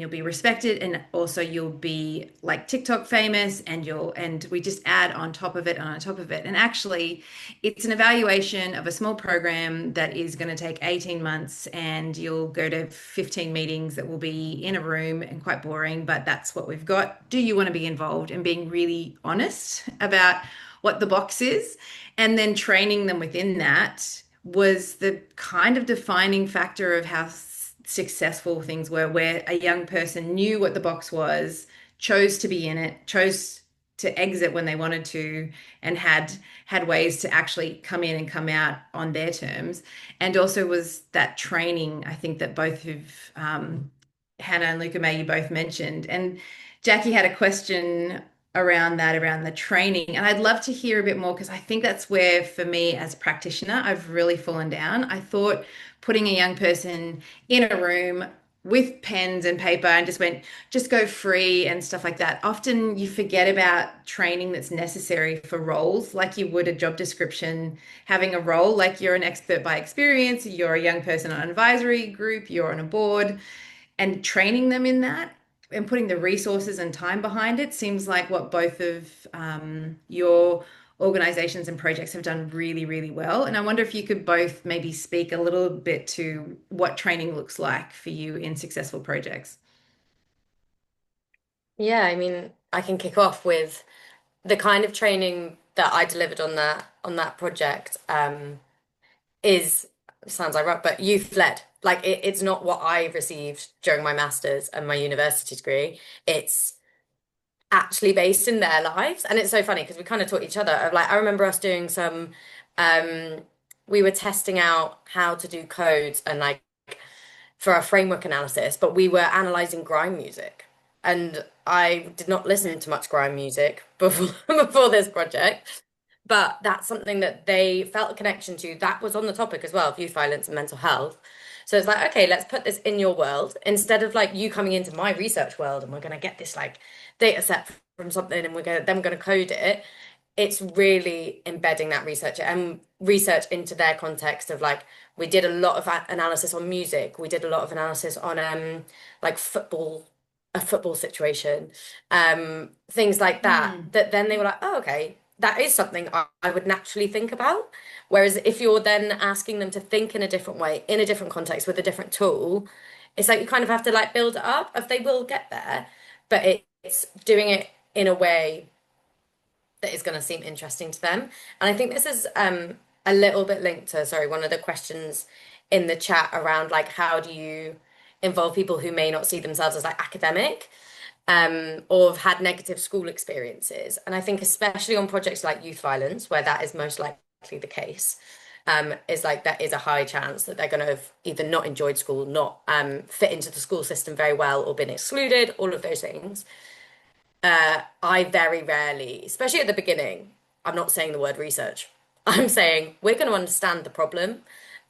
you'll be respected and also you'll be like TikTok famous and we just add on top of it and on top of it. And actually it's an evaluation of a small program that is going to take 18 months and you'll go to 15 meetings that will be in a room and quite boring, but that's what we've got. Do you want to be involved? And being really honest about what the box is and then training them within that was the kind of defining factor of how successful things were, where a young person knew what the box was, chose to be in it, chose to exit when they wanted to, and had ways to actually come in and come out on their terms. And also was that training, I think that both of Hannah and Louca-Mai, you both mentioned. And Jackie had a question around that, around the training. And I'd love to hear a bit more because I think that's where, for me as a practitioner, I've really fallen down. I thought putting a young person in a room with pens and paper and just go free and stuff like that. Often you forget about training that's necessary for roles, like you would a job description, having a role, like you're an expert by experience, you're a young person on an advisory group, you're on a board, and training them in that and putting the resources and time behind it seems like what both of your organizations and projects have done really, really well. And I wonder if you could both maybe speak a little bit to what training looks like for you in successful projects. Yeah, I mean, I can kick off with the kind of training that I delivered on that project is sounds ironic, but youth led. Like it's not what I received during my master's and my university degree. It's actually based in their lives. And it's so funny because we kind of taught each other of like I remember us doing some um we were testing out how to do codes and like for a framework analysis, but we were analyzing grime music. And I did not listen to much grime music before before this project. But that's something that they felt a connection to. That was on the topic as well of youth violence and mental health. So it's like, okay, let's put this in your world instead of like you coming into my research world and we're going to get this like data set from something and we're going to code it. It's really embedding that research and research into their context of like we did a lot of analysis on music. We did a lot of analysis on like football, a football situation, things like that. Mm. That then they were like, oh, okay, that is something I would naturally think about. Whereas if you're then asking them to think in a different way, in a different context with a different tool, it's like you kind of have to like build it up if they will get there, but it's doing it in a way that is going to seem interesting to them. And I think this is a little bit linked to, sorry, one of the questions in the chat around like how do you involve people who may not see themselves as like academic or have had negative school experiences. And I think especially on projects like youth violence, where that is most likely the case, is like there is a high chance that they're going to have either not enjoyed school, not fit into the school system very well, or been excluded, all of those things. I very rarely, especially at the beginning, I'm not saying the word research. I'm saying we're going to understand the problem,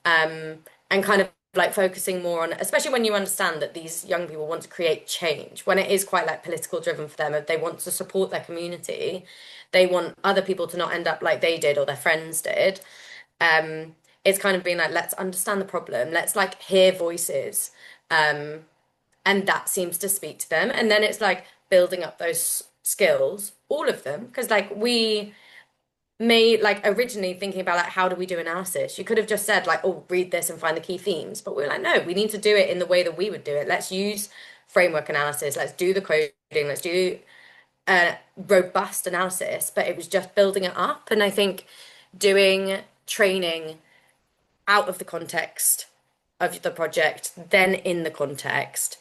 and kind of like focusing more on, especially when you understand that these young people want to create change, when it is quite like political driven for them, if they want to support their community, they want other people to not end up like they did or their friends did. It's kind of being like, let's understand the problem, let's like hear voices. And that seems to speak to them. And then it's like building up those skills, all of them, because like we may like originally thinking about like how do we do analysis, you could have just said like, oh, read this and find the key themes, but we are like, no, we need to do it in the way that we would do it. Let's use framework analysis, let's do the coding, let's do robust analysis. But it was just building it up. And I think doing training out of the context of the project, then in the context,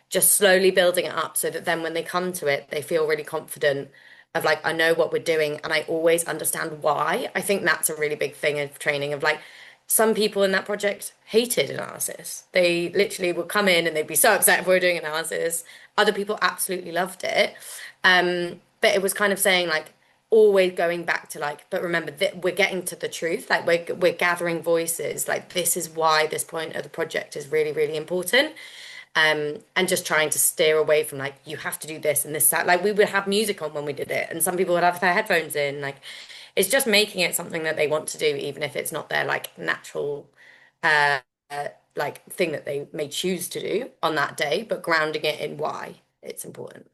just slowly building it up so that then when they come to it, they feel really confident of like, I know what we're doing and I always understand why. I think that's a really big thing of training, of like, some people in that project hated analysis. They literally would come in and they'd be so upset if we were doing analysis. Other people absolutely loved it. But it was kind of saying like, always going back to like, but remember that we're getting to the truth, like we're gathering voices, like this is why this point of the project is really really important. And just trying to steer away from like you have to do this and this that. Like we would have music on when we did it and some people would have their headphones in, like it's just making it something that they want to do even if it's not their like natural uh like thing that they may choose to do on that day, but grounding it in why it's important.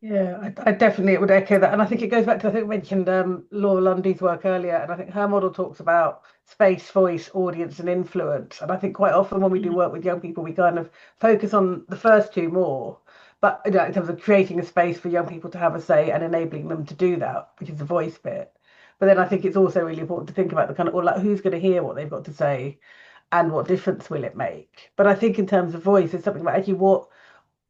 Yeah, I definitely would echo that. And I think it goes back to, I think I mentioned Laura Lundy's work earlier, and I think her model talks about space, voice, audience, and influence. And I think quite often when we do work with young people, we kind of focus on the first two more. But you know, in terms of creating a space for young people to have a say and enabling them to do that, which is the voice bit. But then I think it's also really important to think about the kind of, well, like who's going to hear what they've got to say and what difference will it make? But I think in terms of voice, it's something about actually what,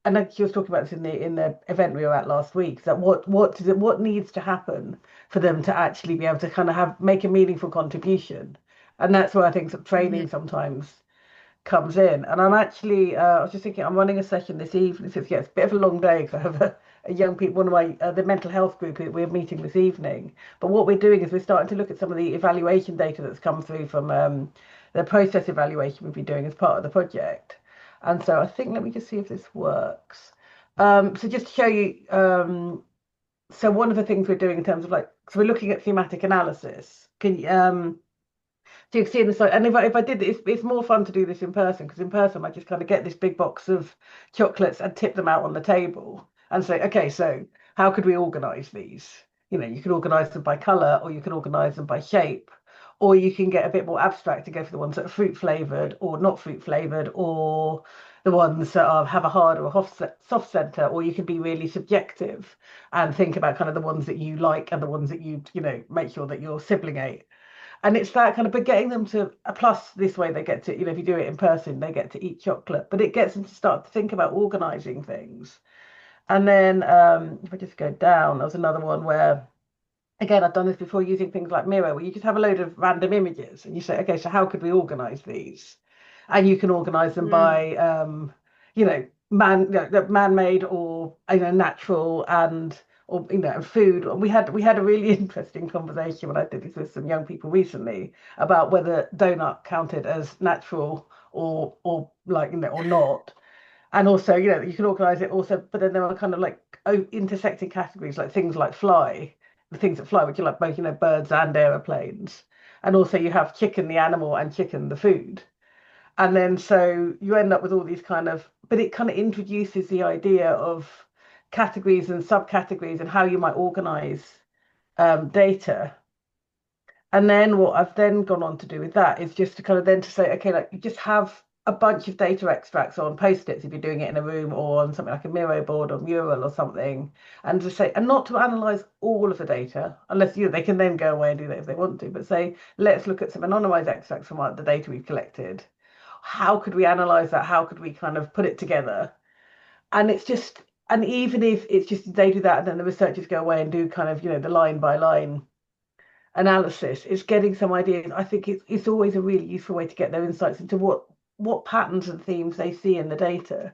and like she was talking about this in the event we were at last week, that what needs to happen for them to actually be able to kind of have make a meaningful contribution. And that's where I think some training Mhm. sometimes comes in. And I'm actually I was just thinking I'm running a session this evening. So it's a bit of a long day because I have a young people, one of my the mental health group we're meeting this evening. But what we're doing is we're starting to look at some of the evaluation data that's come through from the process evaluation we've been doing as part of the project. And so I think, let me just see if this works. So just to show you, so one of the things we're doing in terms of like, so we're looking at thematic analysis. Can you, so you can see in the slide, and if I did this, it's more fun to do this in person because in person I just kind of get this big box of chocolates and tip them out on the table and say, okay, so how could we organize these? You know, you can organize them by color or you can organize them by shape, or you can get a bit more abstract and go for the ones that are fruit flavored or not fruit flavored, or the ones that have a hard or a soft center, or you can be really subjective and think about kind of the ones that you like and the ones that you know, make sure that you're sibling ate. And it's that kind of, but getting them to, plus this way they get to, you know, if you do it in person, they get to eat chocolate, but it gets them to start to think about organizing things. And then if I just go down, there was another one where, again, I've done this before using things like Miro, where you just have a load of random images and you say, okay, so how could we organize these? And you can organize them Mm. by, you know, man-made or, you know, natural and, or, you know, food. We had a really interesting conversation when I did this with some young people recently about whether donut counted as natural or like, you know, or not. And also, you know, you can organize it also, but then there are kind of like intersecting categories, like things like fly, the things that fly, which are like both, you know, birds and aeroplanes. And also you have chicken, the animal, and chicken, the food. And then so you end up with all these kind of, but it kind of introduces the idea of categories and subcategories and how you might organize data. And then what I've then gone on to do with that is just to kind of then to say, okay, like you just have a bunch of data extracts on post-its if you're doing it in a room or on something like a Miro board or Mural or something, and to say, and not to analyze all of the data, unless you know, they can then go away and do that if they want to, but say, let's look at some anonymized extracts from the data we've collected. How could we analyze that? How could we kind of put it together? And it's just, and even if it's just they do that and then the researchers go away and do kind of, you know, the line by line analysis, it's getting some ideas. I think it's always a really useful way to get their insights into what patterns and themes they see in the data,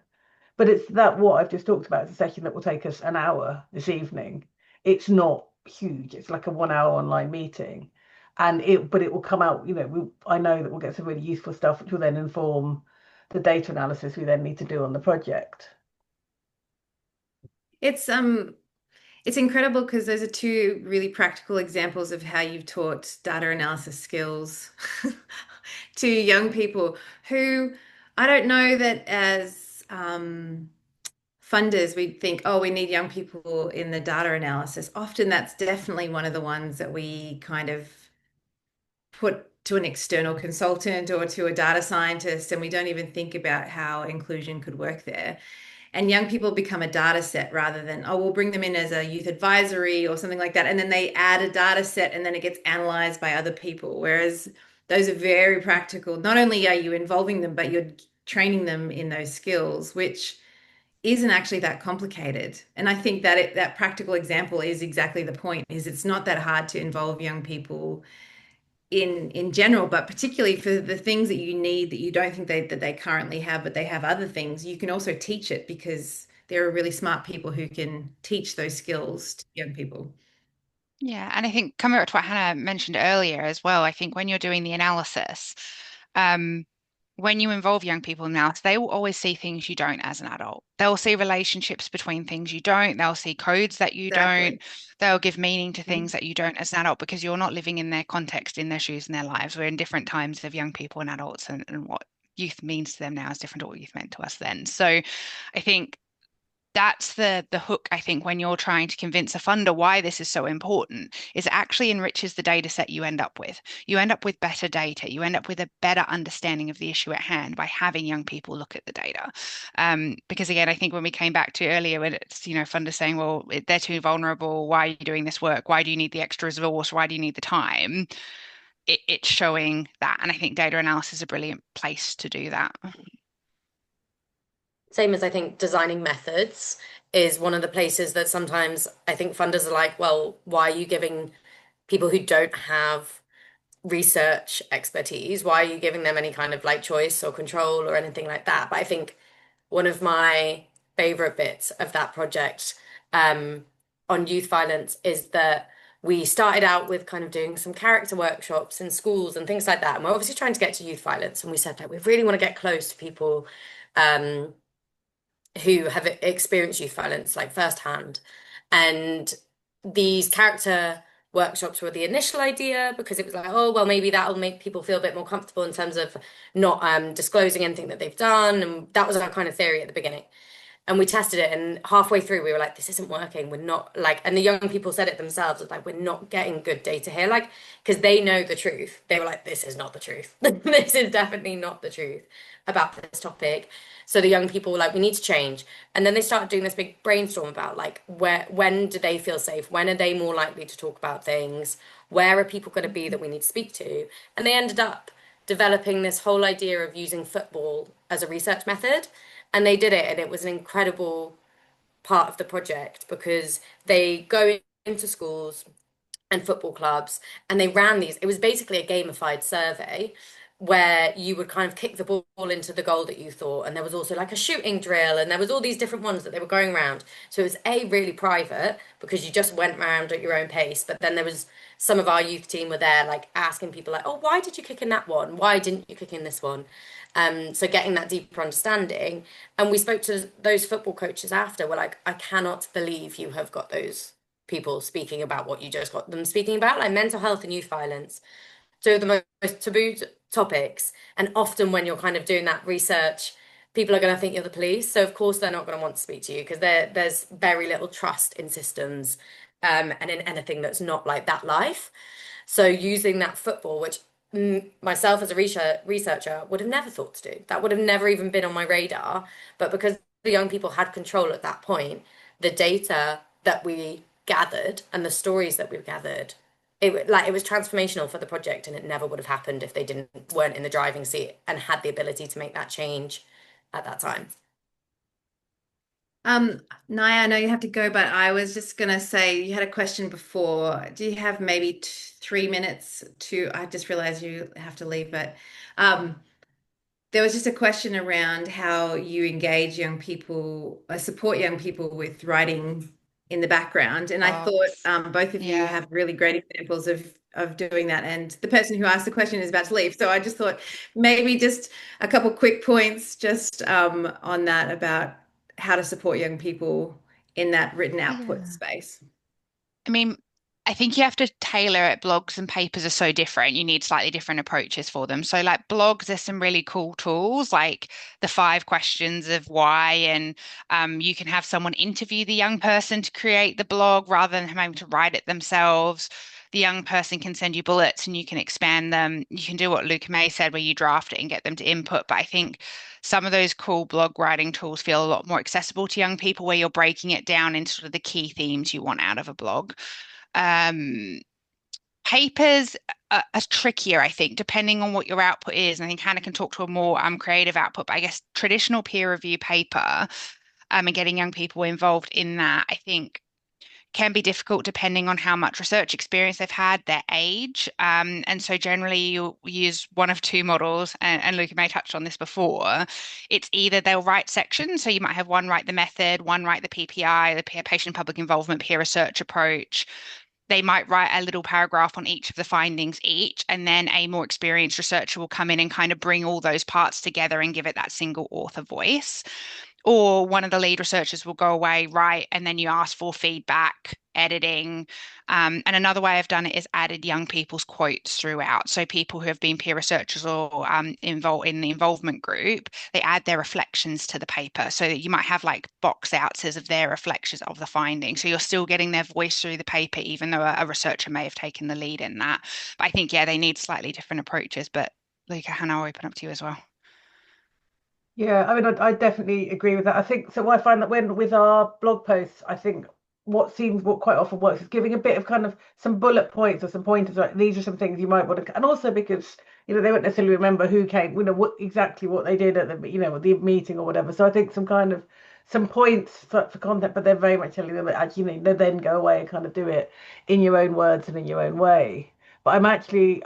But it's that what I've just talked about is a session that will take us an hour this evening. It's not huge. It's like a 1 hour online meeting. But it will come out, I know that we'll get some really useful stuff, which will then inform the data analysis we then need to do on the project. It's incredible because those are two really practical examples of how you've taught data analysis skills to young people who I don't know that as funders we think, oh, we need young people in the data analysis. Often that's definitely one of the ones that we kind of put to an external consultant or to a data scientist, and we don't even think about how inclusion could work there. And young people become a data set rather than, oh, we'll bring them in as a youth advisory or something like that. And then they add a data set and then it gets analyzed by other people. Whereas those are very practical. Not only are you involving them, but you're training them in those skills, which isn't actually that complicated. And I think that that practical example is exactly the point, is it's not that hard to involve young people in general, but particularly for the things that you need that you don't think that they currently have, but they have other things, you can also teach it because there are really smart people who can teach those skills to young people. Yeah, and I think coming back to what Hannah mentioned earlier as well, I think when you're doing the analysis, um, when you involve young people now, they will always see things you don't as an adult. They'll see relationships between things you don't. They'll see codes that you don't. Exactly. They'll give meaning to things Mhm. that you don't as an adult because you're not living in their context, in their shoes, in their lives. We're in different times of young people and adults, and what youth means to them now is different to what youth meant to us then. So I think that's the hook, I think, when you're trying to convince a funder why this is so important, is it actually enriches the data set you end up with. You end up with better data. You end up with a better understanding of the issue at hand by having young people look at the data. Because again, I think when we came back to earlier, when it's, funders saying, well, they're too vulnerable. Why are you doing this work? Why do you need the extra resource? Why do you need the time? It's showing that. And I think data analysis is a brilliant place to do that. Same as I think designing methods is one of the places that sometimes I think funders are like, well, why are you giving people who don't have research expertise, why are you giving them any kind of like choice or control or anything like that? But I think one of my favorite bits of that project on youth violence is that we started out with kind of doing some character workshops in schools and things like that. And we're obviously trying to get to youth violence. And we said that we really want to get close to people um, who have experienced youth violence like firsthand. And these character workshops were the initial idea because it was like, oh, well, maybe that'll make people feel a bit more comfortable in terms of not disclosing anything that they've done. And that was our kind of theory at the beginning. And we tested it, and halfway through, we were like, this isn't working. We're not like, and the young people said it themselves, it's like, we're not getting good data here. Like, because they know the truth. They were like, this is not the truth. This is definitely not the truth about this topic. So the young people were like, we need to change. And then they started doing this big brainstorm about like, when do they feel safe? When are they more likely to talk about things? Where are people going to be that we need to speak to? And they ended up developing this whole idea of using football as a research method. And they did it, and it was an incredible part of the project because they go into schools and football clubs and they ran these. It was basically a gamified survey where you would kind of kick the ball into the goal that you thought. And there was also like a shooting drill, and there was all these different ones that they were going around. So it was A, really private because you just went round at your own pace. But then there was some of our youth team were there like asking people like, oh, why did you kick in that one? Why didn't you kick in this one? So getting that deeper understanding. And we spoke to those football coaches after. We're like, I cannot believe you have got those people speaking about what you just got them speaking about, like mental health and youth violence. Two of the most taboo topics. And often when you're kind of doing that research, people are going to think you're the police. So of course they're not going to want to speak to you because there's very little trust in systems and in anything that's not like that life. So using that football, which myself as a researcher would have never thought to do, that would have never even been on my radar. But because the young people had control at that point, the data that we gathered and the stories that we've gathered, it was transformational for the project, and it never would have happened if they didn't weren't in the driving seat and had the ability to make that change at that time. Naya, I know you have to go, but I was just gonna say you had a question before. Do you have maybe 3 minutes to, I just realized you have to leave, but um, there was just a question around how you engage young people, support young people with writing in the background. And I thought Blogs. both of you Yeah. have really great examples of doing that. And the person who asked the question is about to leave. So I just thought maybe just a couple quick points just on that about how to support young people in that written output Yeah. space. I mean, I think you have to tailor it. Blogs and papers are so different. You need slightly different approaches for them. So, like blogs, there's some really cool tools, like the 5 questions of why, and you can have someone interview the young person to create the blog rather than having to write it themselves. The young person can send you bullets and you can expand them. You can do what Louca-Mai said, where you draft it and get them to input. But I think some of those cool blog writing tools feel a lot more accessible to young people, where you're breaking it down into sort of the key themes you want out of a blog. Um, Papers are trickier, I think, depending on what your output is. And I think Hannah can talk to a more creative output, but I guess traditional peer review paper and getting young people involved in that, I think can be difficult depending on how much research experience they've had, their age. And so generally you use one of two models, and Luca may touched on this before. It's either they'll write sections, so you might have one write the method, one write the PPI, the peer patient public involvement, peer research approach. They might write a little paragraph on each of the findings each, and then a more experienced researcher will come in and kind of bring all those parts together and give it that single author voice. Or one of the lead researchers will go away, write, and then you ask for feedback, editing. And another way I've done it is added young people's quotes throughout. So people who have been peer researchers or involved in the involvement group, they add their reflections to the paper. So that you might have like box outs of their reflections of the finding. So you're still getting their voice through the paper, even though a researcher may have taken the lead in that. But I think, yeah, they need slightly different approaches. But Luca, Hannah, I'll open up to you as well. Yeah, I mean, I definitely agree with that. I think so. I find that when with our blog posts, I think what quite often works is giving a bit of kind of some bullet points or some pointers. Like these are some things you might want to, and also because they won't necessarily remember who came, what exactly what they did at the meeting or whatever. So I think some kind of some points for content, but they're very much telling them that actually then go away and kind of do it in your own words and in your own way. But I'm actually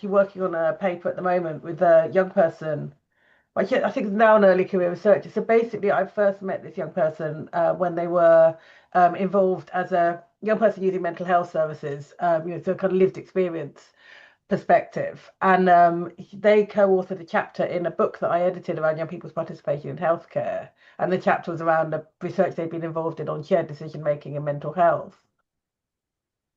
working on a paper at the moment with a young person. I think it's now an early career researcher. So basically, I first met this young person when they were involved as a young person using mental health services, so kind of lived experience perspective. And they co-authored a chapter in a book that I edited around young people's participation in healthcare. And the chapter was around the research they've been involved in on shared decision making and mental health.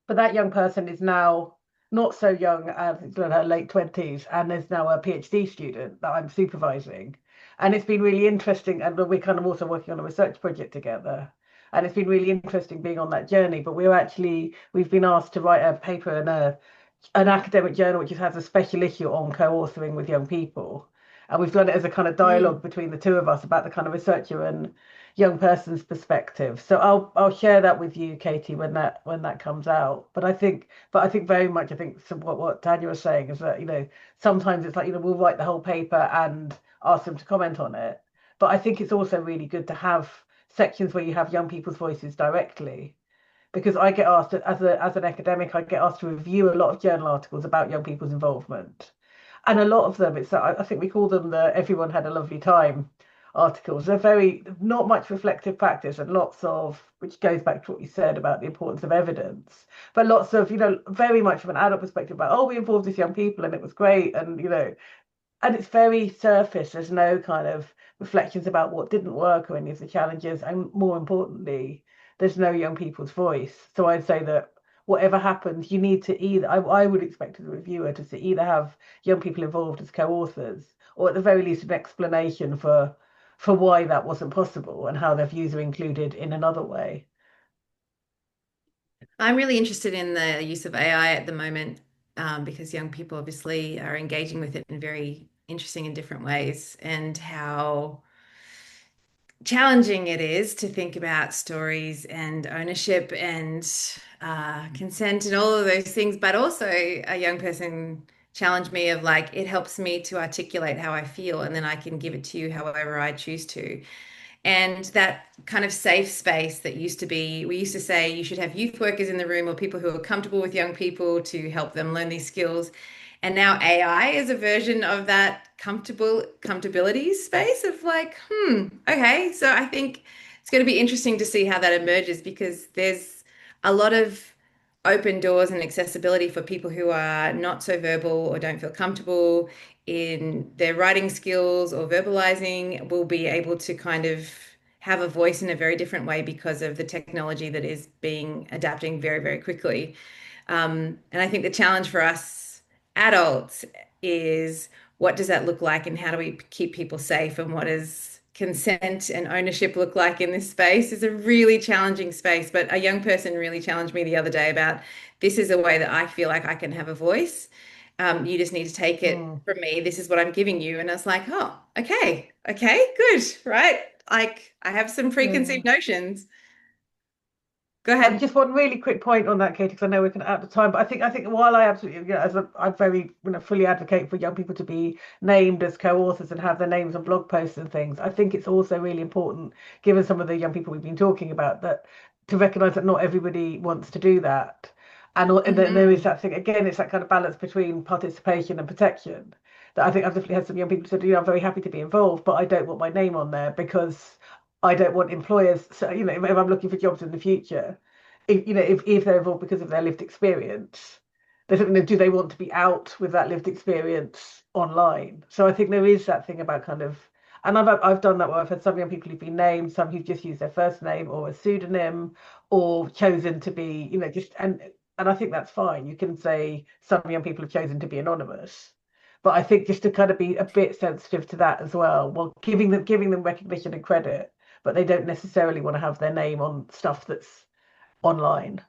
But that young person is now not so young, in her late 20s, and is now a PhD student that I'm supervising. And it's been really interesting. And we're kind of also working on a research project together. And it's been really interesting being on that journey. But we've been asked to write a paper in an academic journal which has a special issue on co-authoring with young people. And we've done it as a kind of Mm. dialogue between the two of us about the kind of researcher and young person's perspective. So I'll share that with you, Katie, when that comes out. But I think very much, I think what Tanya was saying is that sometimes it's like we'll write the whole paper and ask them to comment on it. But I think it's also really good to have sections where you have young people's voices directly, because I get asked as an academic, I get asked to review a lot of journal articles about young people's involvement, and a lot of them, I think we call them the "everyone had a lovely time" articles. They're very not much reflective practice, and lots of which goes back to what you said about the importance of evidence, but lots of very much from an adult perspective about, oh, we involved these young people and it was great, and it's very surface. There's no kind of reflections about what didn't work or any of the challenges. And more importantly, there's no young people's voice. So I'd say that whatever happens, you need to I would expect as a reviewer to either have young people involved as co-authors, or at the very least an explanation for why that wasn't possible and how their views are included in another way. I'm really interested in the use of AI at the moment, because young people obviously are engaging with it in very interesting and different ways, and how challenging it is to think about stories and ownership and consent and all of those things. But also, a young person challenged me of like, it helps me to articulate how I feel, and then I can give it to you however I choose to. And that kind of safe space that used to be, we used to say you should have youth workers in the room or people who are comfortable with young people to help them learn these skills. And now AI is a version of that comfortability space of like, okay. So I think it's going to be interesting to see how that emerges because there's a lot of open doors and accessibility for people who are not so verbal or don't feel comfortable in their writing skills or verbalizing will be able to kind of have a voice in a very different way because of the technology that is being adapting very, very quickly. And I think the challenge for us adults is what does that look like and how do we keep people safe and what does consent and ownership look like in this space is a really challenging space. But a young person really challenged me the other day about this is a way that I feel like I can have a voice. You just need to take it Mm. from me. This is what I'm giving you. And I was like, oh, okay, good, right? Like I have some Yeah. preconceived notions. Go And ahead. just one really quick point on that, Katie, because I know we're kind of out of time. But I think while I absolutely, I very, fully advocate for young people to be named as co-authors and have their names on blog posts and things. I think it's also really important, given some of the young people we've been talking about, that to recognise that not everybody wants to do that, and then there is Mhm. that thing again. It's that kind of balance between participation and protection. That I think I've definitely had some young people say, I'm very happy to be involved, but I don't want my name on there because I don't want employers. So, if I'm looking for jobs in the future, if they're involved because of their lived experience, there's something. Do they want to be out with that lived experience online? So I think there is that thing about kind of, and I've done that where I've had some young people who've been named, some who've just used their first name or a pseudonym, or chosen to be, just and I think that's fine. You can say some young people have chosen to be anonymous. But I think just to kind of be a bit sensitive to that as well, while giving them recognition and credit, but they don't necessarily want to have their name on stuff that's online.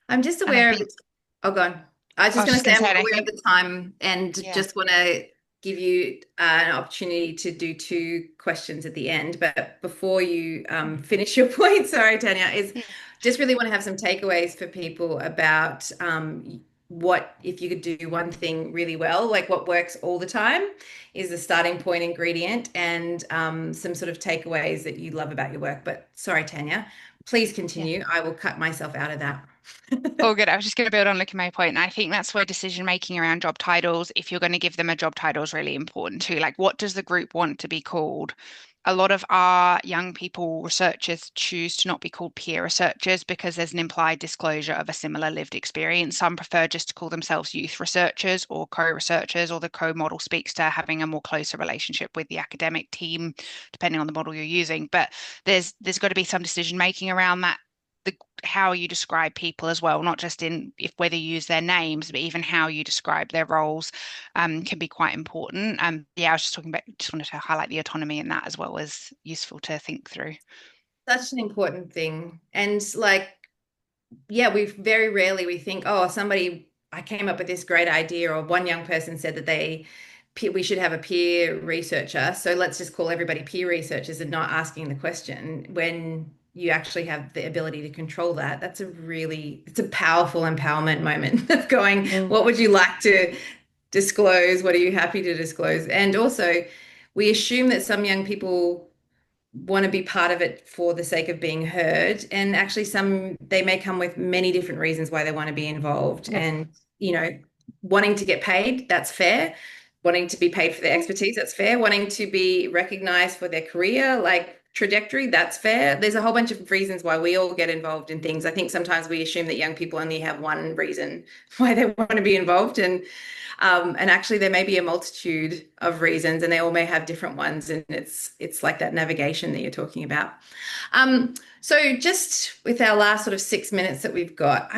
I'm just And I aware of think the. Oh, go on. I was I just was going to just say going to I'm say, and I aware of think, the time and yeah. just want to give you an opportunity to do two questions at the end. But before you finish your point, sorry, Tanya, is Yeah. just really want to have some takeaways for people about what if you could do one thing really well, like what works all the time is the starting point ingredient and some sort of takeaways that you love about your work. But sorry, Tanya, please Yeah. continue. I will cut myself out of that. All good. I was just going to build on Louca-Mai point. And I think that's where decision making around job titles, if you're going to give them a job title, is really important too. Like, what does the group want to be called? A lot of our young people researchers choose to not be called peer researchers because there's an implied disclosure of a similar lived experience. Some prefer just to call themselves youth researchers or co-researchers, or the co-model speaks to having a more closer relationship with the academic team, depending on the model you're using. But there's got to be some decision making around that, the how you describe people as well, not just in if whether you use their names, but even how you describe their roles can be quite important. Yeah, I was just talking about, just wanted to highlight the autonomy in that as well as useful to think through. Such an important thing. And like, yeah, we very rarely we think, oh, somebody, I came up with this great idea, or one young person said that we should have a peer researcher. So let's just call everybody peer researchers and not asking the question when you actually have the ability to control that. It's a powerful empowerment moment of going, Mm. what would you like to disclose? What are you happy to disclose? And also, we assume that some young people want to be part of it for the sake of being heard. And actually, some they may come with many different reasons why they want to be involved. Yes. And, you know, wanting to get paid, that's fair. Wanting to be paid for their expertise, that's fair. Wanting to be recognized for their career, like trajectory, that's fair. There's a whole bunch of reasons why we all get involved in things. I think sometimes we assume that young people only have one reason why they want to be involved. And actually, there may be a multitude of reasons, and they all may have different ones. And it's like that navigation that you're talking about. So just with our last sort of 6 minutes that we've got,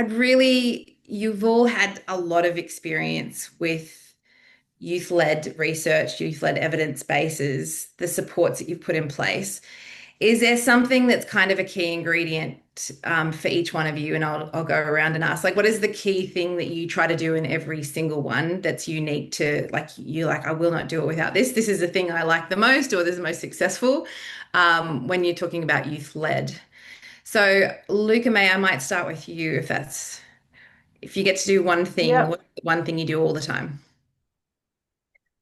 you've all had a lot of experience with youth-led research, youth-led evidence bases, the supports that you've put in place. Is there something that's kind of a key ingredient for each one of you? And I'll go around and ask, like, what is the key thing that you try to do in every single one that's unique to, like, you like, I will not do it without this. This is the thing I like the most, or this is the most successful when you're talking about youth led. So, Louca-Mai, I might start with you if you get to do one thing, Yeah. what's the one thing you do all the time?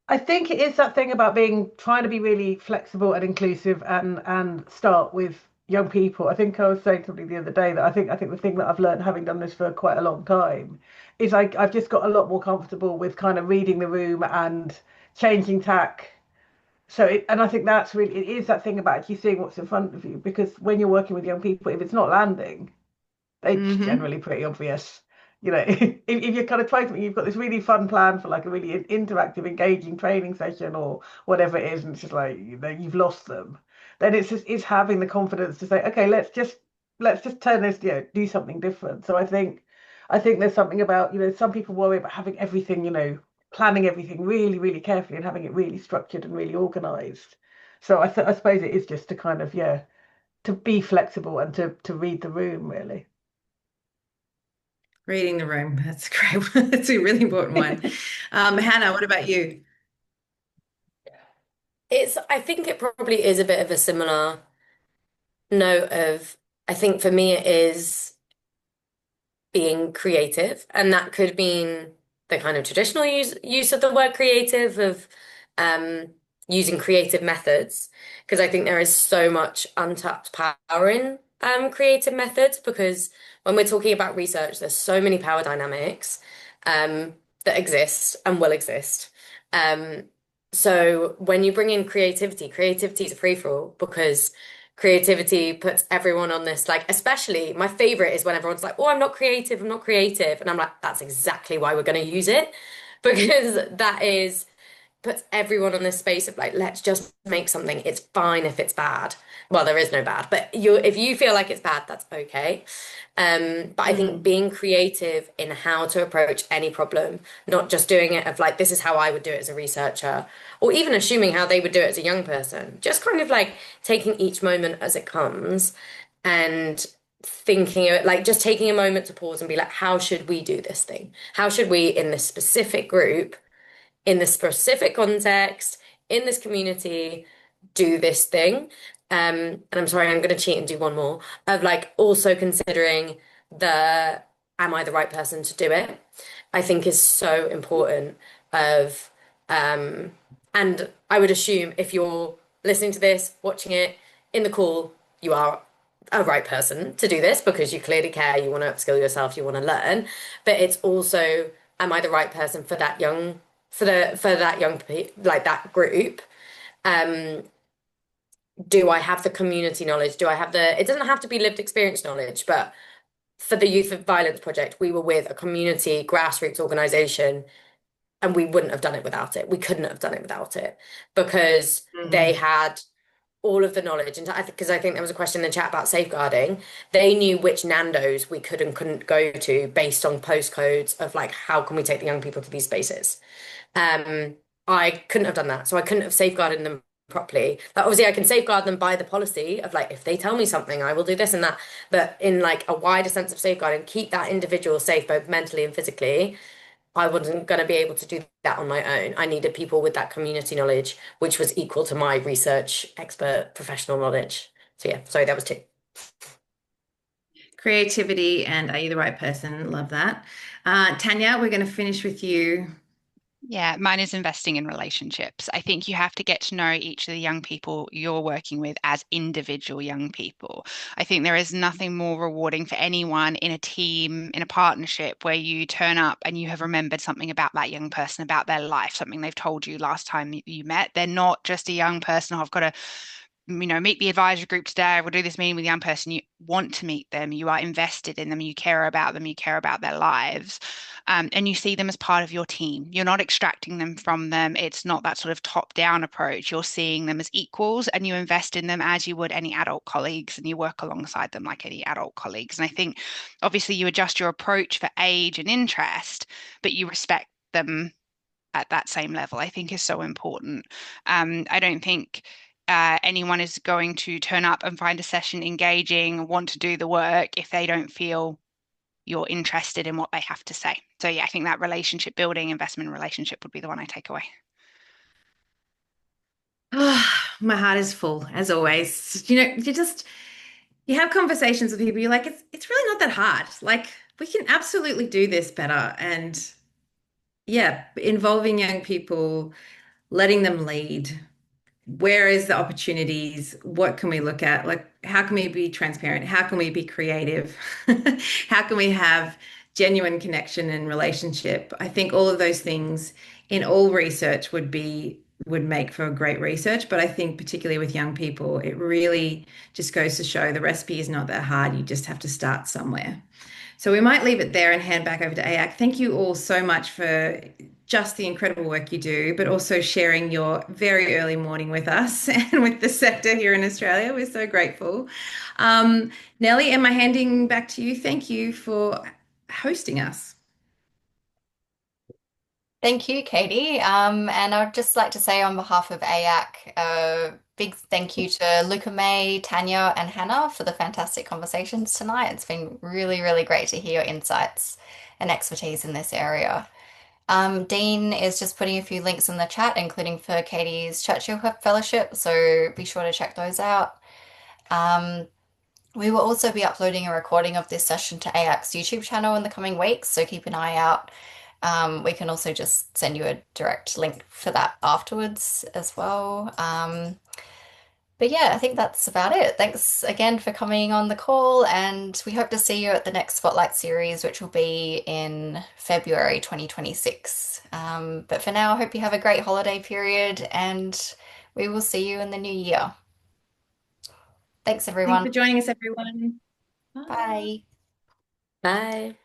I think it is that thing about being trying to be really flexible and inclusive and start with young people. I think I was saying something the other day that I think the thing that I've learned having done this for quite a long time is I've just got a lot more comfortable with kind of reading the room and changing tack. And I think that's really, it is that thing about actually seeing what's in front of you, because when you're working with young people, if it's not landing, it's Hmm. generally pretty obvious. If you're kind of trying something, you've got this really fun plan for like a really interactive, engaging training session or whatever it is, and it's just like, you've lost them. Then it's having the confidence to say, okay, let's just turn this, do something different. So I think there's something about, some people worry about having everything, planning everything really, really carefully and having it really structured and really organized. So I suppose it is just to kind of, to be flexible and to read the room, really. Reading the room. That's great. That's a really important one. Hannah, what about you? I think it probably is a bit of a similar note of, I think for me it is being creative, and that could mean the kind of traditional use of the word creative of um, using creative methods, because I think there is so much untapped power in creative methods. Because when we're talking about research, there's so many power dynamics um, that exist and will exist. Um, so when you bring in creativity, creativity is a free for all because creativity puts everyone on this, like, especially my favorite is when everyone's like, oh, I'm not creative, I'm not creative. And I'm like, that's exactly why we're going to use it. Because that is puts everyone on this space of like, let's just make something. It's fine if it's bad. Well, there is no bad, but if you feel like it's bad, that's okay. But I think Mm. being creative in how to approach any problem, not just doing it of like, this is how I would do it as a researcher, or even assuming how they would do it as a young person, just kind of like taking each moment as it comes and thinking of it, like just taking a moment to pause and be like, how should we do this thing? How should we, in this specific group, in this specific context, in this community, do this thing. And I'm sorry, I'm going to cheat and do one more of like also considering the am I the right person to do it? I think is so important of um and I would assume if you're listening to this, watching it in the call, you are a right person to do this because you clearly care, you want to upskill yourself, you want to learn. But it's also, am I the right person for that young for that like that group? Um, do I have the community knowledge? Do I have it doesn't have to be lived experience knowledge, but for the Youth of Violence Project, we were with a community grassroots organization and we wouldn't have done it without it. We couldn't have done it without it because they Mm. had all of the knowledge. And because I think there was a question in the chat about safeguarding, they knew which Nando's we could and couldn't go to based on postcodes of like, how can we take the young people to these spaces? Um, I couldn't have done that. So I couldn't have safeguarded them properly. Like obviously I can safeguard them by the policy of like if they tell me something, I will do this and that. But in like a wider sense of safeguarding, keep that individual safe both mentally and physically. I wasn't going to be able to do that on my own. I needed people with that community knowledge, which was equal to my research expert professional knowledge. So yeah, sorry, that was two. Creativity and are you the right person? Love that. Tanya, we're going to finish with you. Yeah, mine is investing in relationships. I think you have to get to know each of the young people you're working with as individual young people. I think there is nothing more rewarding for anyone in a team, in a partnership, where you turn up and you have remembered something about that young person, about their life, something they've told you last time you met. They're not just a young person, oh, I've got to meet the advisory group today. We'll do this meeting with the young person. You want to meet them. You are invested in them. You care about them. You care about their lives. And you see them as part of your team. You're not extracting them from them. It's not that sort of top-down approach. You're seeing them as equals and you invest in them as you would any adult colleagues and you work alongside them like any adult colleagues. And I think obviously you adjust your approach for age and interest, but you respect them at that same level, I think is so important. I don't think anyone is going to turn up and find a session engaging, want to do the work if they don't feel you're interested in what they have to say. So yeah, I think that relationship building, investment relationship would be the one I take away. My heart is full, as always. You have conversations with people, you're like, it's really not that hard. Like, we can absolutely do this better. And yeah, involving young people, letting them lead. Where is the opportunities? What can we look at? Like, how can we be transparent? How can we be creative? How can we have genuine connection and relationship? I think all of those things in all research would make for a great research. But I think particularly with young people, it really just goes to show the recipe is not that hard. You just have to start somewhere. So we might leave it there and hand back over to AYAC. Thank you all so much for just the incredible work you do, but also sharing your very early morning with us and with the sector here in Australia. We're so grateful. Um, Nellie, am I handing back to you? Thank you for hosting us. Thank you, Katie. And I'd just like to say on behalf of AYAC, a big thank you to Louca-Mai, Tanya, and Hannah for the fantastic conversations tonight. It's been really, really great to hear your insights and expertise in this area. Dean is just putting a few links in the chat, including for Katie's Churchill Fellowship, so be sure to check those out. Um, we will also be uploading a recording of this session to AYAC's YouTube channel in the coming weeks, so keep an eye out. We can also just send you a direct link for that afterwards as well. But yeah, I think that's about it. Thanks again for coming on the call, and we hope to see you at the next Spotlight series, which will be in February 2026. But for now, I hope you have a great holiday period, and we will see you in the new year. Thanks, Thanks everyone. for joining us, everyone. Bye. Bye. Bye.